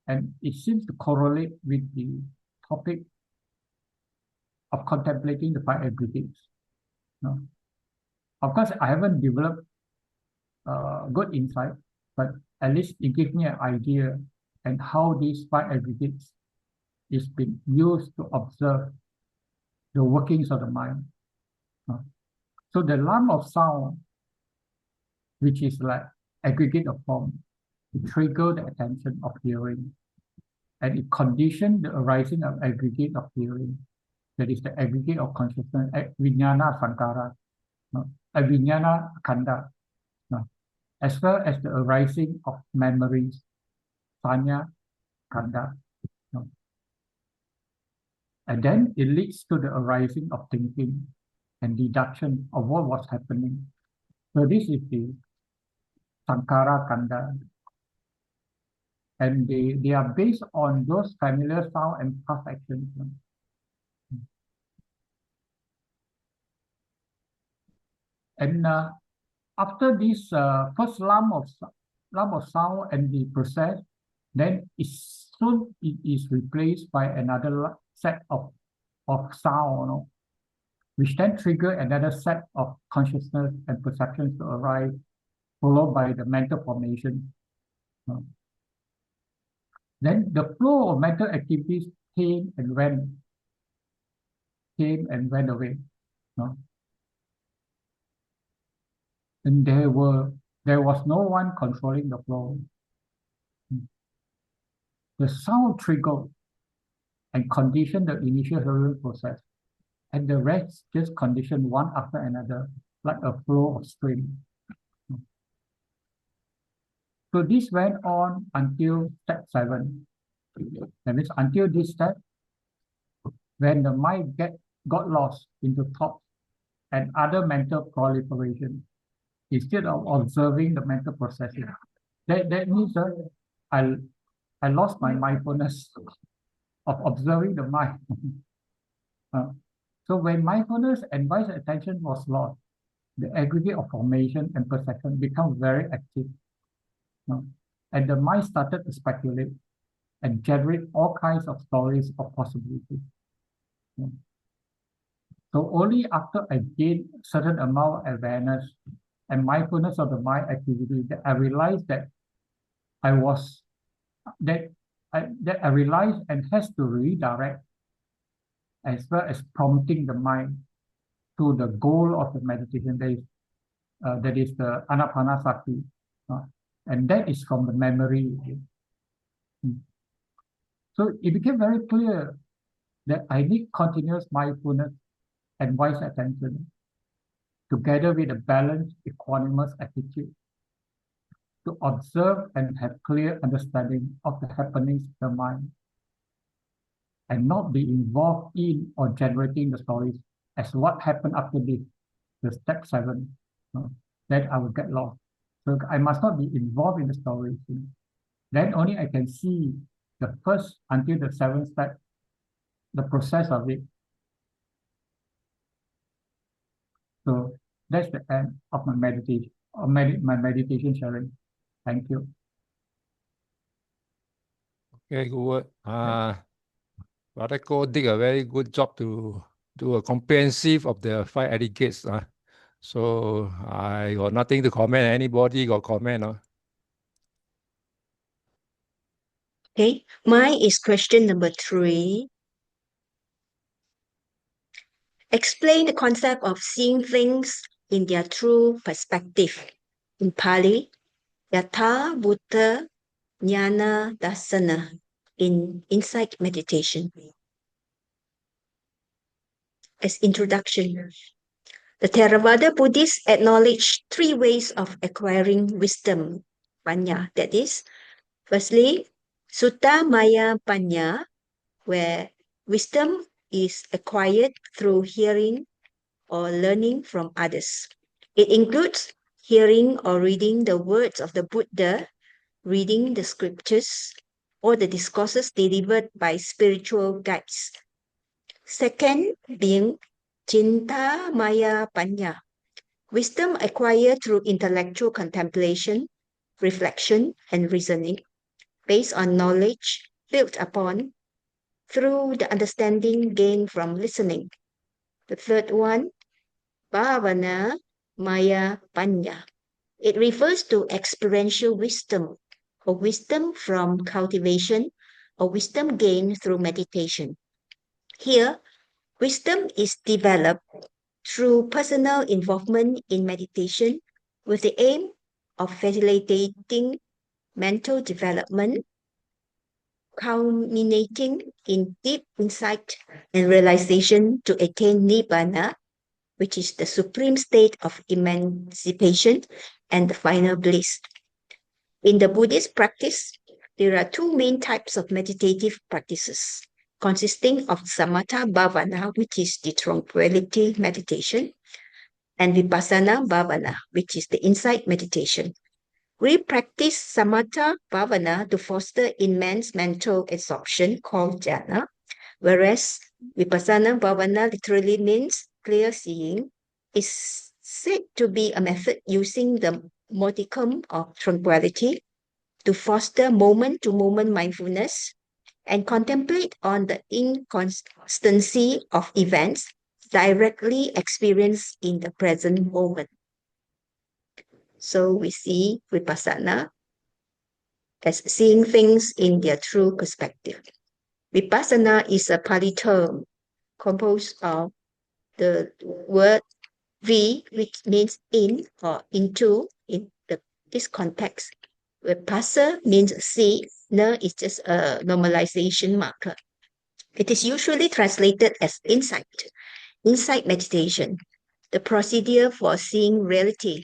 And it seems to correlate with the topic of contemplating the 5 aggregates. Of course, I haven't developed good insight, but at least it gives me an idea and how these 5 aggregates is being used to observe the workings of the mind. So the lump of sound, which is like aggregate of form, it triggers the attention of hearing, and it conditions the arising of aggregate of hearing. That is the aggregate of consciousness, vijnana sankara, vijnana khanda, as well as the arising of memories, sanya khanda. And then it leads to the arising of thinking and deduction of what was happening. So this is the sankara khanda. And they are based on those familiar sound and past actions. And after this first lump of sound and the process, then it is replaced by another set of sound, which then trigger another set of consciousness and perceptions to arise, followed by the mental formation. Then the flow of mental activities came and went away. And there was no one controlling the flow. The sound triggered and conditioned the initial hearing process, and the rest just conditioned one after another, like a flow of stream. So this went on until step 7. That means until this step, when the mind got lost into thoughts and other mental proliferation, instead of observing the mental processes. That means I lost my mindfulness of observing the mind. So when mindfulness and wise attention was lost, the aggregate of formation and perception become very active. And the mind started to speculate and generate all kinds of stories of possibilities. So only after I gained certain amount of awareness and mindfulness of the mind activity that I realized that I realized and has to redirect, as well as prompting the mind to the goal of the meditation, that is the anapanasati, and that is from the memory. So it became very clear that I need continuous mindfulness and wise attention, together with a balanced, equanimous attitude, to observe and have clear understanding of the happenings of the mind, and not be involved in or generating the stories as what happened after this, the step 7, then I will get lost. So I must not be involved in the story. Then only I can see the first until the 7th step, the process of it. So that's the end of my meditation, or my meditation sharing. Thank you. Okay, good. Brother Ko did a very good job to do a comprehensive of the 5 etiquettes. So I got nothing to comment. Anybody got comment? Okay, mine is question number 3. Explain the concept of seeing things in their true perspective. In Pali, Yatha Bhuta Jnana Dasana in Insight Meditation. As introduction, the Theravada Buddhists acknowledge 3 ways of acquiring wisdom, panya, that is, firstly, Sutta Maya Panya, where wisdom is acquired through hearing or learning from others. It includes hearing or reading the words of the Buddha, reading the scriptures, or the discourses delivered by spiritual guides. Second being Cinta Maya Panya, wisdom acquired through intellectual contemplation, reflection, and reasoning, based on knowledge built upon through the understanding gained from listening. The third one, Bhavana Maya Panya. It refers to experiential wisdom, or wisdom from cultivation, or wisdom gained through meditation. Here, wisdom is developed through personal involvement in meditation with the aim of facilitating mental development, culminating in deep insight and realization to attain Nibbana, which is the supreme state of emancipation and the final bliss. In the Buddhist practice, there are 2 main types of meditative practices, consisting of Samatha Bhavana, which is the tranquility meditation, and Vipassana Bhavana, which is the insight meditation. We practice Samatha Bhavana to foster immense mental absorption called jhana, whereas Vipassana Bhavana literally means clear seeing, is said to be a method using the modicum of tranquility to foster moment-to-moment mindfulness and contemplate on the inconstancy of events directly experienced in the present moment. So we see Vipassana as seeing things in their true perspective. Vipassana is a Pali term composed of the word V, which means in or into in this context. Vipassa means see, na is just a normalization marker. It is usually translated as insight. Insight meditation, the procedure for seeing reality,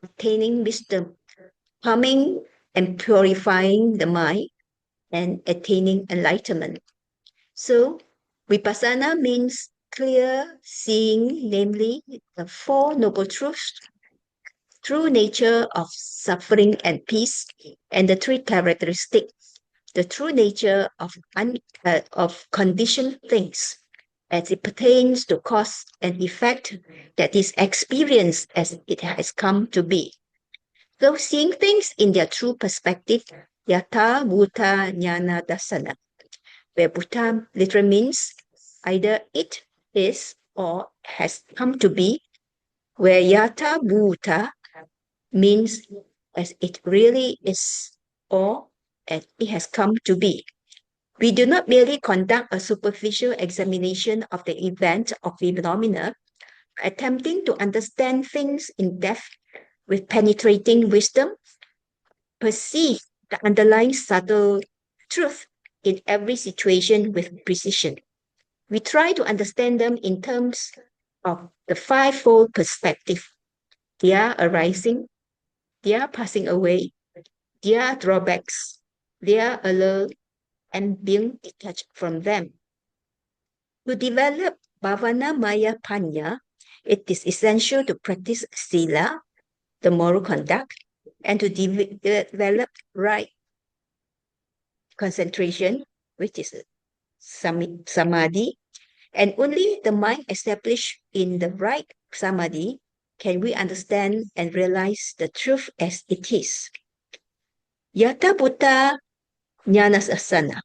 attaining wisdom, calming and purifying the mind, and attaining enlightenment. So, Vipassana means clear seeing, namely the 4 noble truths, true nature of suffering and peace, and the 3 characteristics, the true nature of conditioned things as it pertains to cause and effect that is experienced as it has come to be. So seeing things in their true perspective, Yatha Bhuta Jnana Dasana, where Bhuta literally means either it is or has come to be, where Yatha Bhuta means as it really is or as it has come to be. We do not merely conduct a superficial examination of the event or phenomena, attempting to understand things in depth with penetrating wisdom, perceive the underlying subtle truth in every situation with precision. We try to understand them in terms of the 5-fold perspective: their arising, their passing away, their drawbacks, their allure, and being detached from them. To develop Bhavana Maya Panya, it is essential to practice sila, the moral conduct, and to develop right concentration, which is samadhi, and only the mind established in the right samadhi can we understand and realize the truth as it is. Yata Buddha Jnanasasana.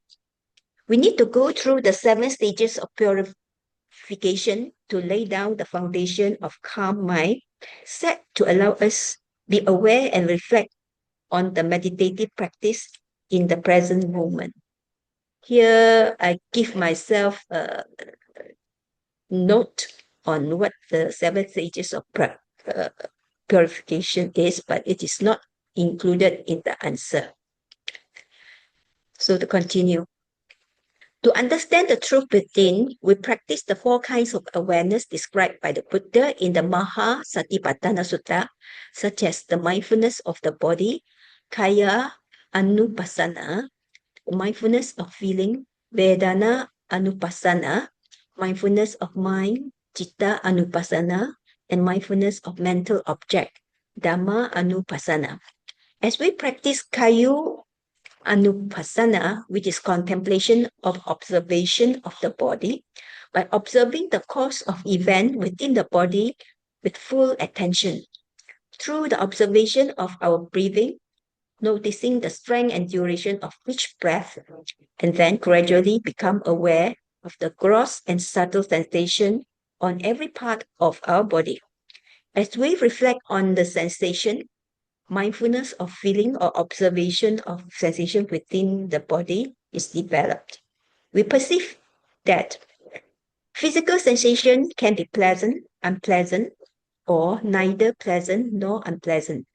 We need to go through the 7 stages of purification to lay down the foundation of calm mind, set to allow us be aware and reflect on the meditative practice in the present moment. Here, I give myself a note on what the 7 stages of purification is, but it is not included in the answer. So to continue. To understand the truth within, we practice the 4 kinds of awareness described by the Buddha in the Maha Satipatthana Sutta, such as the mindfulness of the body, Kaya Anupassana, mindfulness of feeling, Vedana Anupassana, mindfulness of mind, Citta Anupassana, and mindfulness of mental object, Dhamma Anupassana. As we practice Kayu Anupassana, which is contemplation of observation of the body, by observing the course of event within the body with full attention. Through the observation of our breathing, noticing the strength and duration of each breath, and then gradually become aware of the gross and subtle sensation on every part of our body. As we reflect on the sensation, mindfulness of feeling or observation of sensation within the body is developed. We perceive that physical sensation can be pleasant, unpleasant, or neither pleasant nor unpleasant.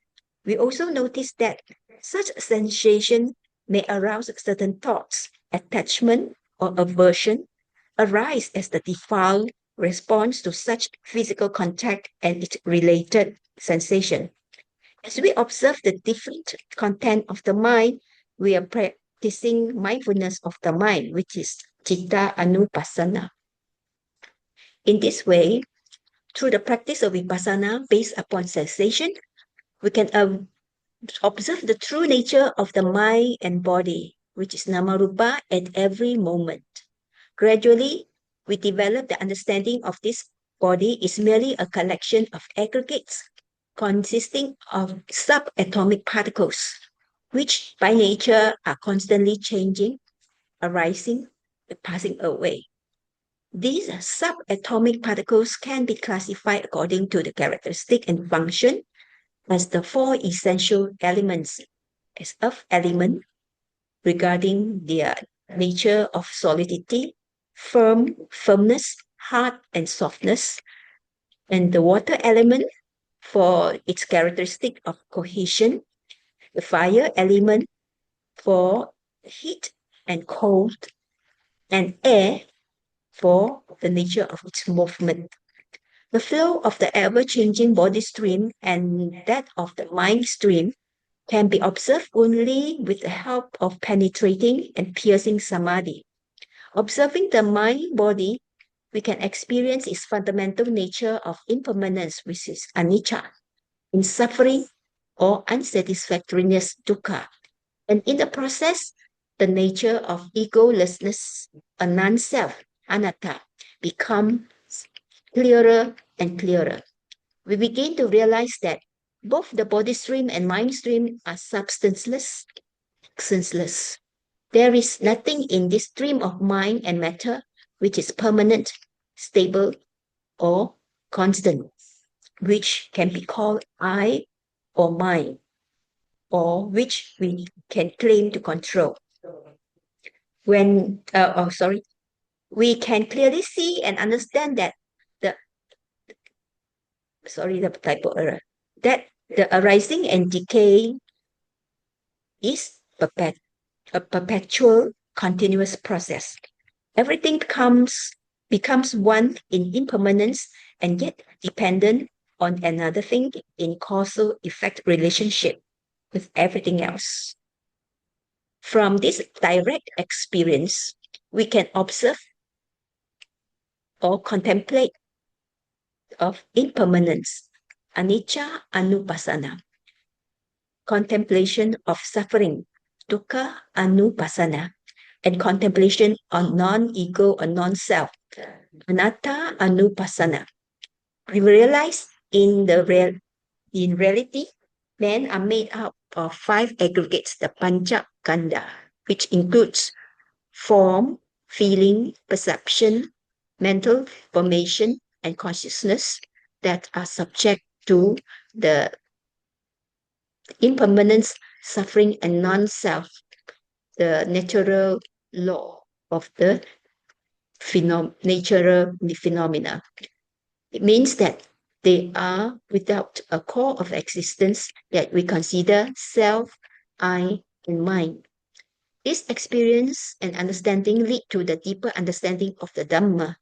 We also notice that such sensation may arouse certain thoughts, attachment, or aversion, arise as the default response to such physical contact and its related sensation. As we observe the different content of the mind, we are practicing mindfulness of the mind, which is Citta Anupassana. In this way, through the practice of Vipassana based upon sensation, we can observe the true nature of the mind and body, which is Namarupa, at every moment. Gradually, we develop the understanding of this body is merely a collection of aggregates consisting of subatomic particles, which by nature are constantly changing, arising, and passing away. These subatomic particles can be classified according to the characteristic and function as the 4 essential elements, as earth element, regarding their nature of solidity, firmness, hard, and softness, and the water element for its characteristic of cohesion, the fire element for heat and cold, and air for the nature of its movement. The flow of the ever-changing body stream and that of the mind stream can be observed only with the help of penetrating and piercing samadhi. Observing the mind-body, we can experience its fundamental nature of impermanence, which is anicca, in suffering or unsatisfactoriness, dukkha, and in the process, the nature of egolessness, a non-self, anatta, becomes clearer and clearer. We begin to realize that both the body stream and mind stream are substanceless, senseless. There is nothing in this stream of mind and matter which is permanent, stable, or constant, which can be called I or mine, or which we can claim to control. We can clearly see and understand that the arising and decay is a perpetual, continuous process. Everything becomes one in impermanence and yet dependent on another thing in causal effect relationship with everything else. From this direct experience, we can observe or contemplate of impermanence, anicca anupassana. Contemplation of suffering, dukkha anupassana, and contemplation on non-ego or non-self, anatta anupassana. We realize in reality, men are made up of 5 aggregates, the pancha kanda, which includes form, feeling, perception, mental formation, and consciousness that are subject to the impermanence, suffering, and non-self, the natural law of the natural phenomena. It means that they are without a core of existence that we consider self, I, and mind. This experience and understanding lead to the deeper understanding of the Dhamma,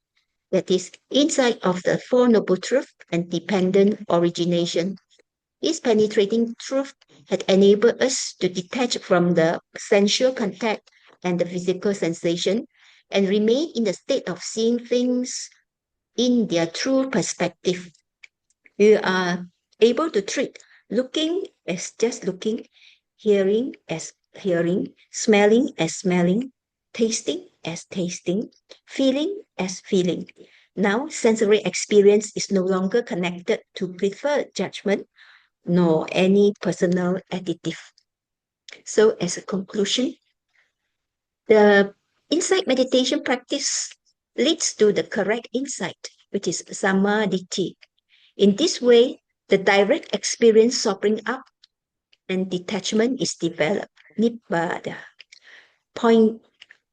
that is, insight of the Four Noble Truths and dependent origination. This penetrating truth had enabled us to detach from the sensual contact and the physical sensation and remain in the state of seeing things in their true perspective. We are able to treat looking as just looking, hearing as hearing, smelling as smelling, tasting as tasting, feeling as feeling. Now, sensory experience is no longer connected to preferred judgment nor any personal additive. So, as a conclusion, the insight meditation practice leads to the correct insight, which is samadhi. In this way, the direct experience soaring up and detachment is developed, nibbana.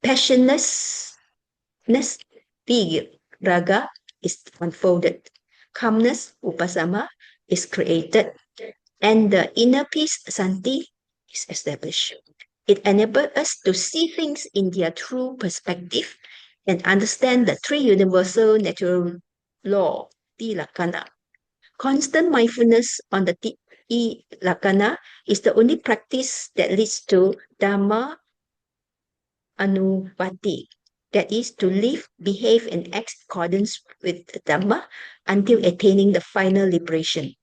Passionlessness, raga, is unfolded. Calmness, upasama, is created. And the inner peace, santi, is established. It enables us to see things in their true perspective and understand the 3 universal natural law, tilakkhana. Constant mindfulness on the tilakkhana is the only practice that leads to Dhamma anupati, that is, to live, behave, and act in accordance with the Dhamma until attaining the final liberation.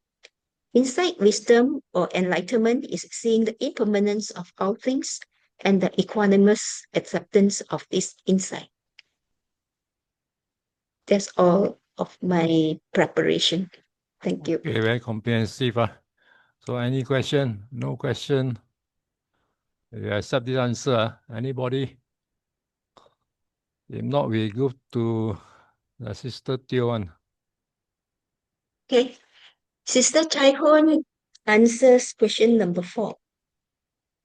Insight, wisdom, or enlightenment is seeing the impermanence of all things and the equanimous acceptance of this insight. That's all of my preparation. Thank you. Okay, very comprehensive. So any question? No question? You accept this answer? Anybody? If not, we go to the Sister Teo one. Okay. Sister Chai Hoon answers question number 4.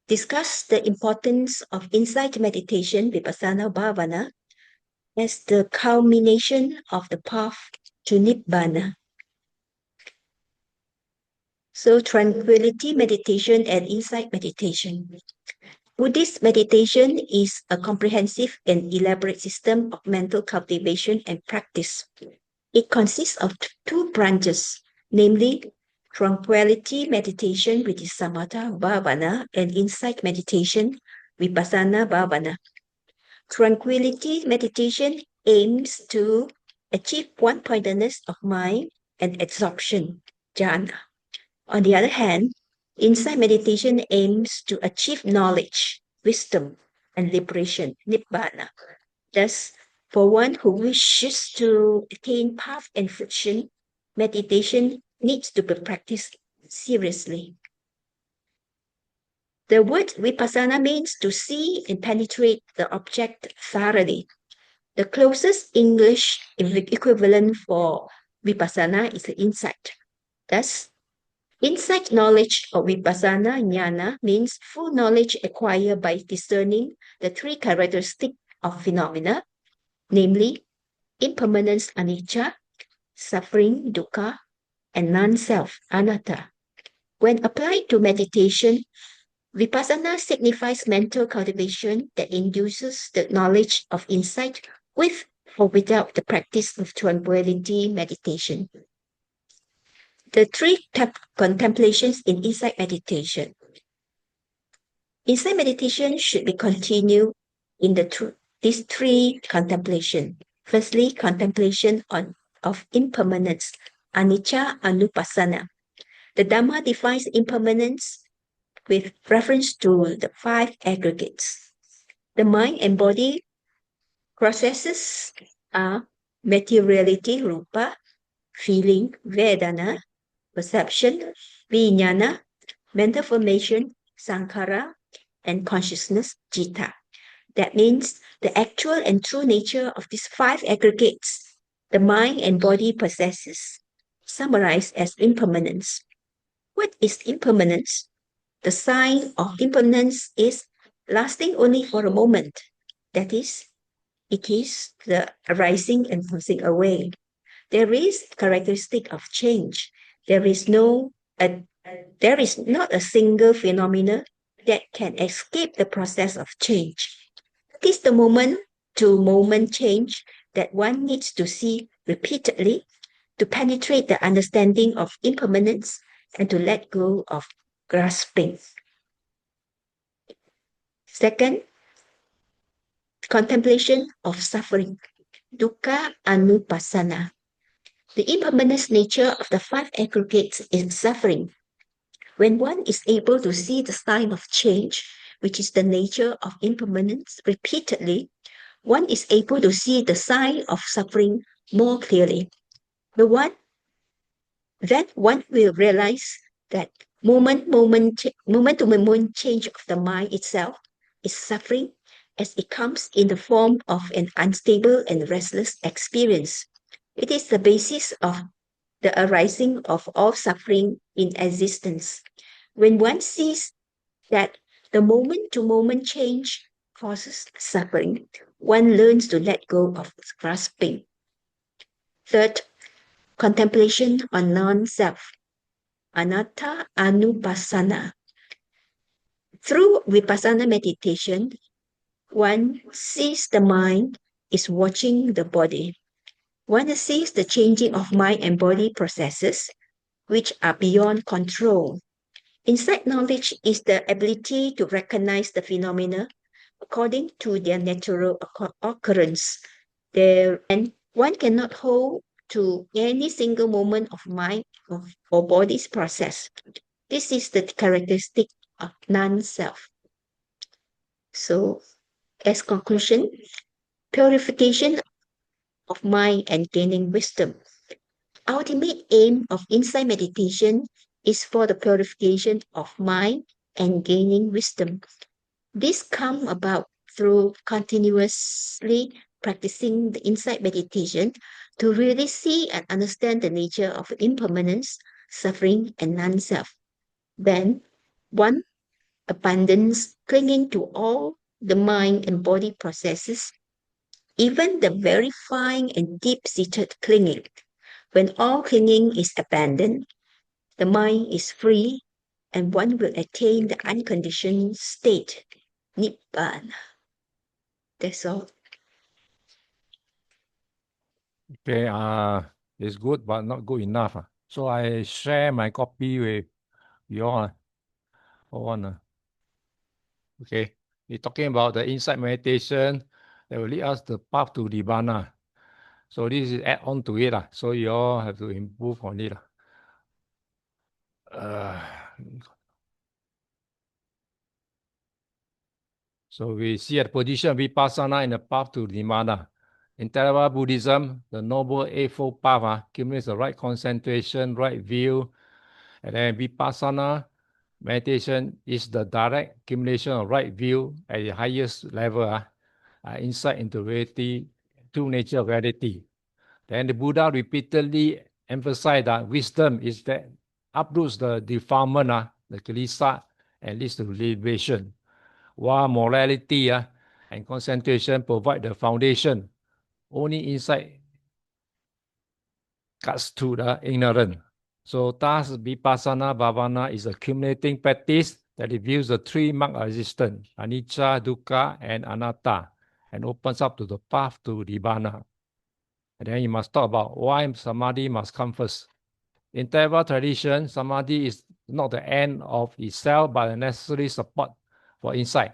Discuss the importance of insight meditation, vipassana bhavana, as the culmination of the path to Nibbana. So tranquility meditation and insight meditation. Buddhist meditation is a comprehensive and elaborate system of mental cultivation and practice. It consists of 2 branches, namely tranquility meditation, which is samatha bhavana, and insight meditation, vipassana bhavana. Tranquility meditation aims to achieve one-pointedness of mind and absorption, jhana. On the other hand, insight meditation aims to achieve knowledge, wisdom, and liberation, nibbana. Thus, for one who wishes to attain path and fruition, meditation needs to be practiced seriously. The word vipassana means to see and penetrate the object thoroughly. The closest English equivalent for vipassana is insight. Thus, insight knowledge or vipassana jnana means full knowledge acquired by discerning the 3 characteristics of phenomena, namely impermanence anicca, suffering dukkha, and non-self anatta. When applied to meditation, vipassana signifies mental cultivation that induces the knowledge of insight with or without the practice of tranquility meditation. The 3 contemplations in insight meditation. Insight meditation should be continued in these 3 contemplations. Firstly, contemplation of impermanence, anicca anupassana. The Dhamma defines impermanence with reference to the 5 aggregates. The mind and body processes are materiality, rupa, feeling, vedana, perception, vijnana, mental formation, sankhara, and consciousness, citta. That means the actual and true nature of these 5 aggregates, the mind and body possesses, summarized as impermanence. What is impermanence? The sign of impermanence is lasting only for a moment. That is, it is the arising and passing away. There is characteristic of change. There is not a single phenomena that can escape the process of change. It is the moment to moment change that one needs to see repeatedly to penetrate the understanding of impermanence and to let go of grasping. Second, contemplation of suffering, dukkha anupassana. The impermanent nature of the 5 aggregates is suffering. When one is able to see the sign of change, which is the nature of impermanence, repeatedly, one is able to see the sign of suffering more clearly. Then one will realize that moment to moment change of the mind itself is suffering, as it comes in the form of an unstable and restless experience. It is the basis of the arising of all suffering in existence. When one sees that the moment to moment change causes suffering, one learns to let go of grasping. Third, contemplation on non-self, anatta anupassana. Through vipassana meditation, one sees the mind is watching the body. One sees the changing of mind and body processes, which are beyond control. Insight knowledge is the ability to recognize the phenomena according to their natural occurrence. And one cannot hold to any single moment of mind or body's process. This is the characteristic of non-self. So, as conclusion, purification of mind and gaining wisdom. Ultimate aim of insight meditation is for the purification of mind and gaining wisdom. This comes about through continuously practicing the insight meditation to really see and understand the nature of impermanence, suffering, and non-self. Then one abandons clinging to all the mind and body processes, even the very fine and deep-seated clinging. When all clinging is abandoned, the mind is free and one will attain the unconditioned state, Nibbana. That's all. Okay, it's good, but not good enough. So I share my copy with you all. Okay, we're talking about the insight meditation that will lead us the path to Nibbana. So this is add on to it. So you all have to improve on it. So we see a position of Vipassana in the path to Nibbana. In Theravada Buddhism, the Noble Eightfold Path accumulates the right concentration, right view, and then Vipassana meditation is the direct accumulation of right view at the highest level, insight into reality, true nature of reality. Then the Buddha repeatedly emphasized that wisdom is that uproots the defilement, the kilesa, and leads to liberation, while morality and concentration provide the foundation. Only insight cuts to the ignorant. So thus Vipassana Bhavana is a accumulating practice that reveals the 3 marks of existence, anicca, dukkha, and anatta, and opens up to the path to Nibbana. And then you must talk about why samadhi must come first. In Theravada tradition, samadhi is not the end of itself, but a necessary support for insight.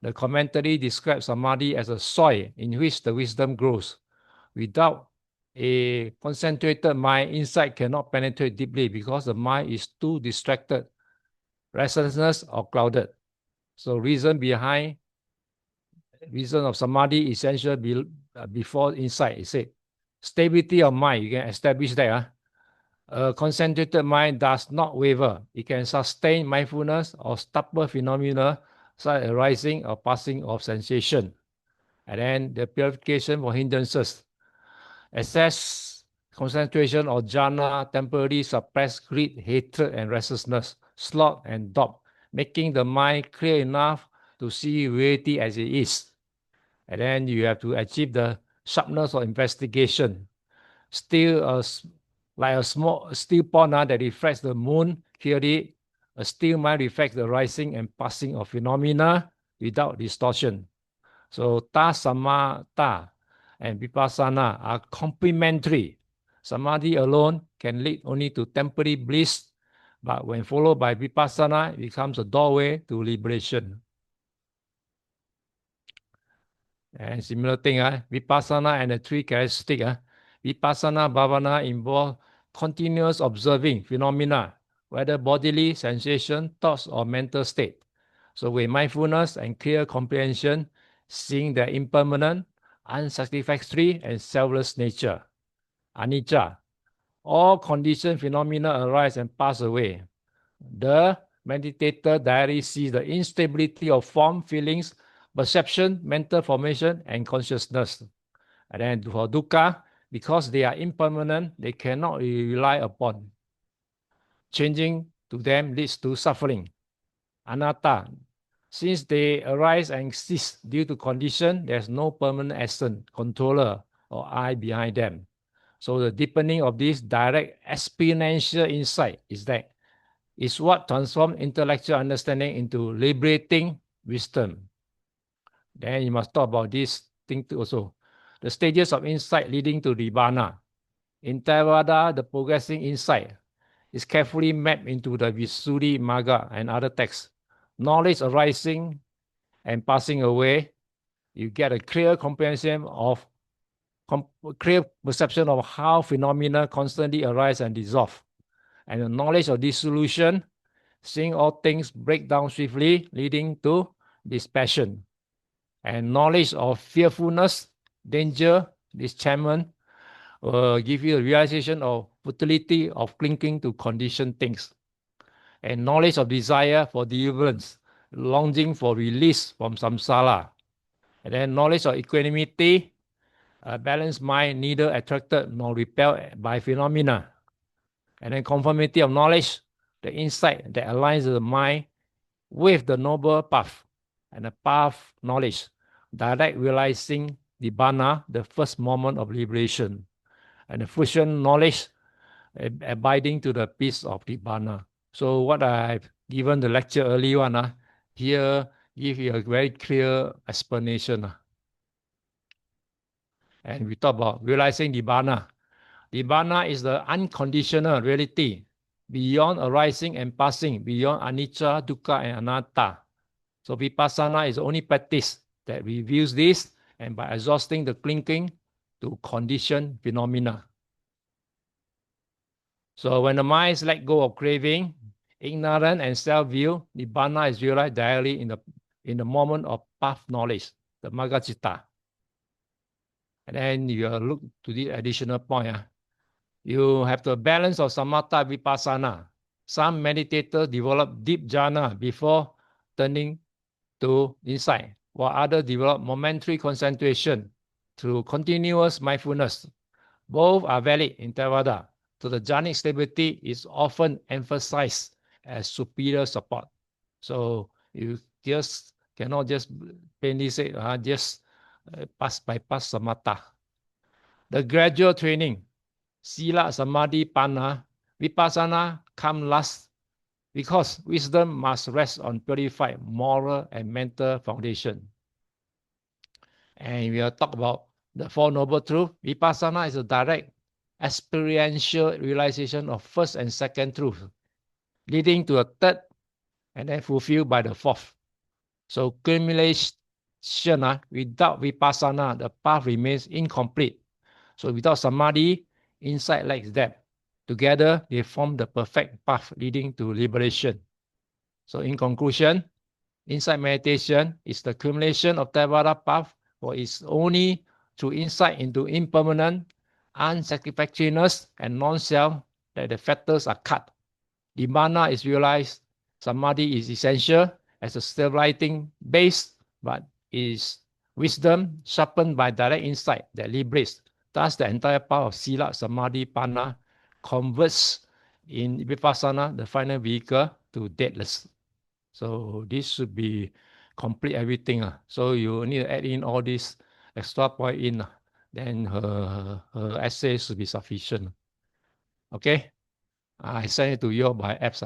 The commentary describes samadhi as a soil in which the wisdom grows. Without a concentrated mind, insight cannot penetrate deeply because the mind is too distracted, restlessness or clouded. So reason of samadhi essential before insight. It said stability of mind. You can establish that. A concentrated mind does not waver. It can sustain mindfulness or stubborn phenomena such as arising or passing of sensation. And then the purification for hindrances. Excess concentration or jhana temporarily suppress greed, hatred, and restlessness, sloth, and doubt, making the mind clear enough to see reality as it is. And then you have to achieve the sharpness of investigation. Still, like a small steel pond that reflects the moon clearly, a still mind reflects the rising and passing of phenomena without distortion. So ta samatha and vipassana are complementary. Samadhi alone can lead only to temporary bliss, but when followed by vipassana, it becomes a doorway to liberation. And similar thing, vipassana and the three characteristics. Vipassana bhavana involve continuous observing phenomena, whether bodily, sensation, thoughts, or mental state. So with mindfulness and clear comprehension, seeing their impermanent, unsatisfactory, and selfless nature. Anicca. All conditioned phenomena arise and pass away. The meditator directly sees the instability of form, feelings, perception, mental formation, and consciousness. And then for dukkha, because they are impermanent, they cannot be relied upon. Changing to them leads to suffering. Anatta, since they arise and cease due to condition, there's no permanent essence, controller, or I behind them. So the deepening of this direct experiential insight is what transforms intellectual understanding into liberating wisdom. Then you must talk about this thing too also. The stages of insight leading to Nibbana. In Theravada, the progressing insight is carefully mapped into the Visuddhi Magga and other texts. Knowledge arising and passing away, you get a clear comprehension of clear perception of how phenomena constantly arise and dissolve. And the knowledge of dissolution, seeing all things break down swiftly, leading to dispassion. And knowledge of fearfulness, danger, disenchantment, will give you a realization of futility of clinging to conditioned things. And knowledge of desire for deliverance, longing for release from samsara. And then knowledge of equanimity, a balanced mind neither attracted nor repelled by phenomena. And then conformity of knowledge, the insight that aligns the mind with the noble path. And the path knowledge, direct realizing Nibbana, the first moment of liberation. And the fusion knowledge, abiding to the peace of Nibbana. So what I've given the lecture early on, here give you a very clear explanation. And we talk about realizing Nibbana. Nibbana is the unconditional reality, beyond arising and passing, beyond anicca, dukkha, and anatta. So vipassana is the only practice that reveals this, and by exhausting the clinging to conditioned phenomena. So when the mind let go of craving, ignorance, and self-view, Nibbana is realized directly in the moment of path knowledge, the Magga-citta. And then you look to the additional point. You have the balance of samatha vipassana. Some meditators develop deep jhana before turning to insight, while others develop momentary concentration through continuous mindfulness. Both are valid in Theravada, so the jhanic stability is often emphasized as superior support. So you just cannot just plainly say, just bypass samatha. The gradual training, sila, samadhi, panna, vipassana come last because wisdom must rest on purified moral and mental foundation. And we will talk about the Four Noble Truths. Vipassana is a direct experiential realization of first and second truth, leading to a third and then fulfilled by the fourth. So accumulation, without vipassana, the path remains incomplete. So without samadhi, insight lacks depth. Together, they form the perfect path leading to liberation. So in conclusion, insight meditation is the accumulation of Theravada path, for it's only through insight into impermanent, unsatisfactoriness, and non-self that the fetters are cut. Dhamma is realized. Samadhi is essential as a stabilizing base, but is wisdom sharpened by direct insight that liberates. Thus, the entire path of Sila, Samadhi, Panna converts in Vipassana, the final vehicle, to deathless. So this should be complete everything. So you need to add in all this extra point in. Then her essay should be sufficient. Okay? I send it to you by apps.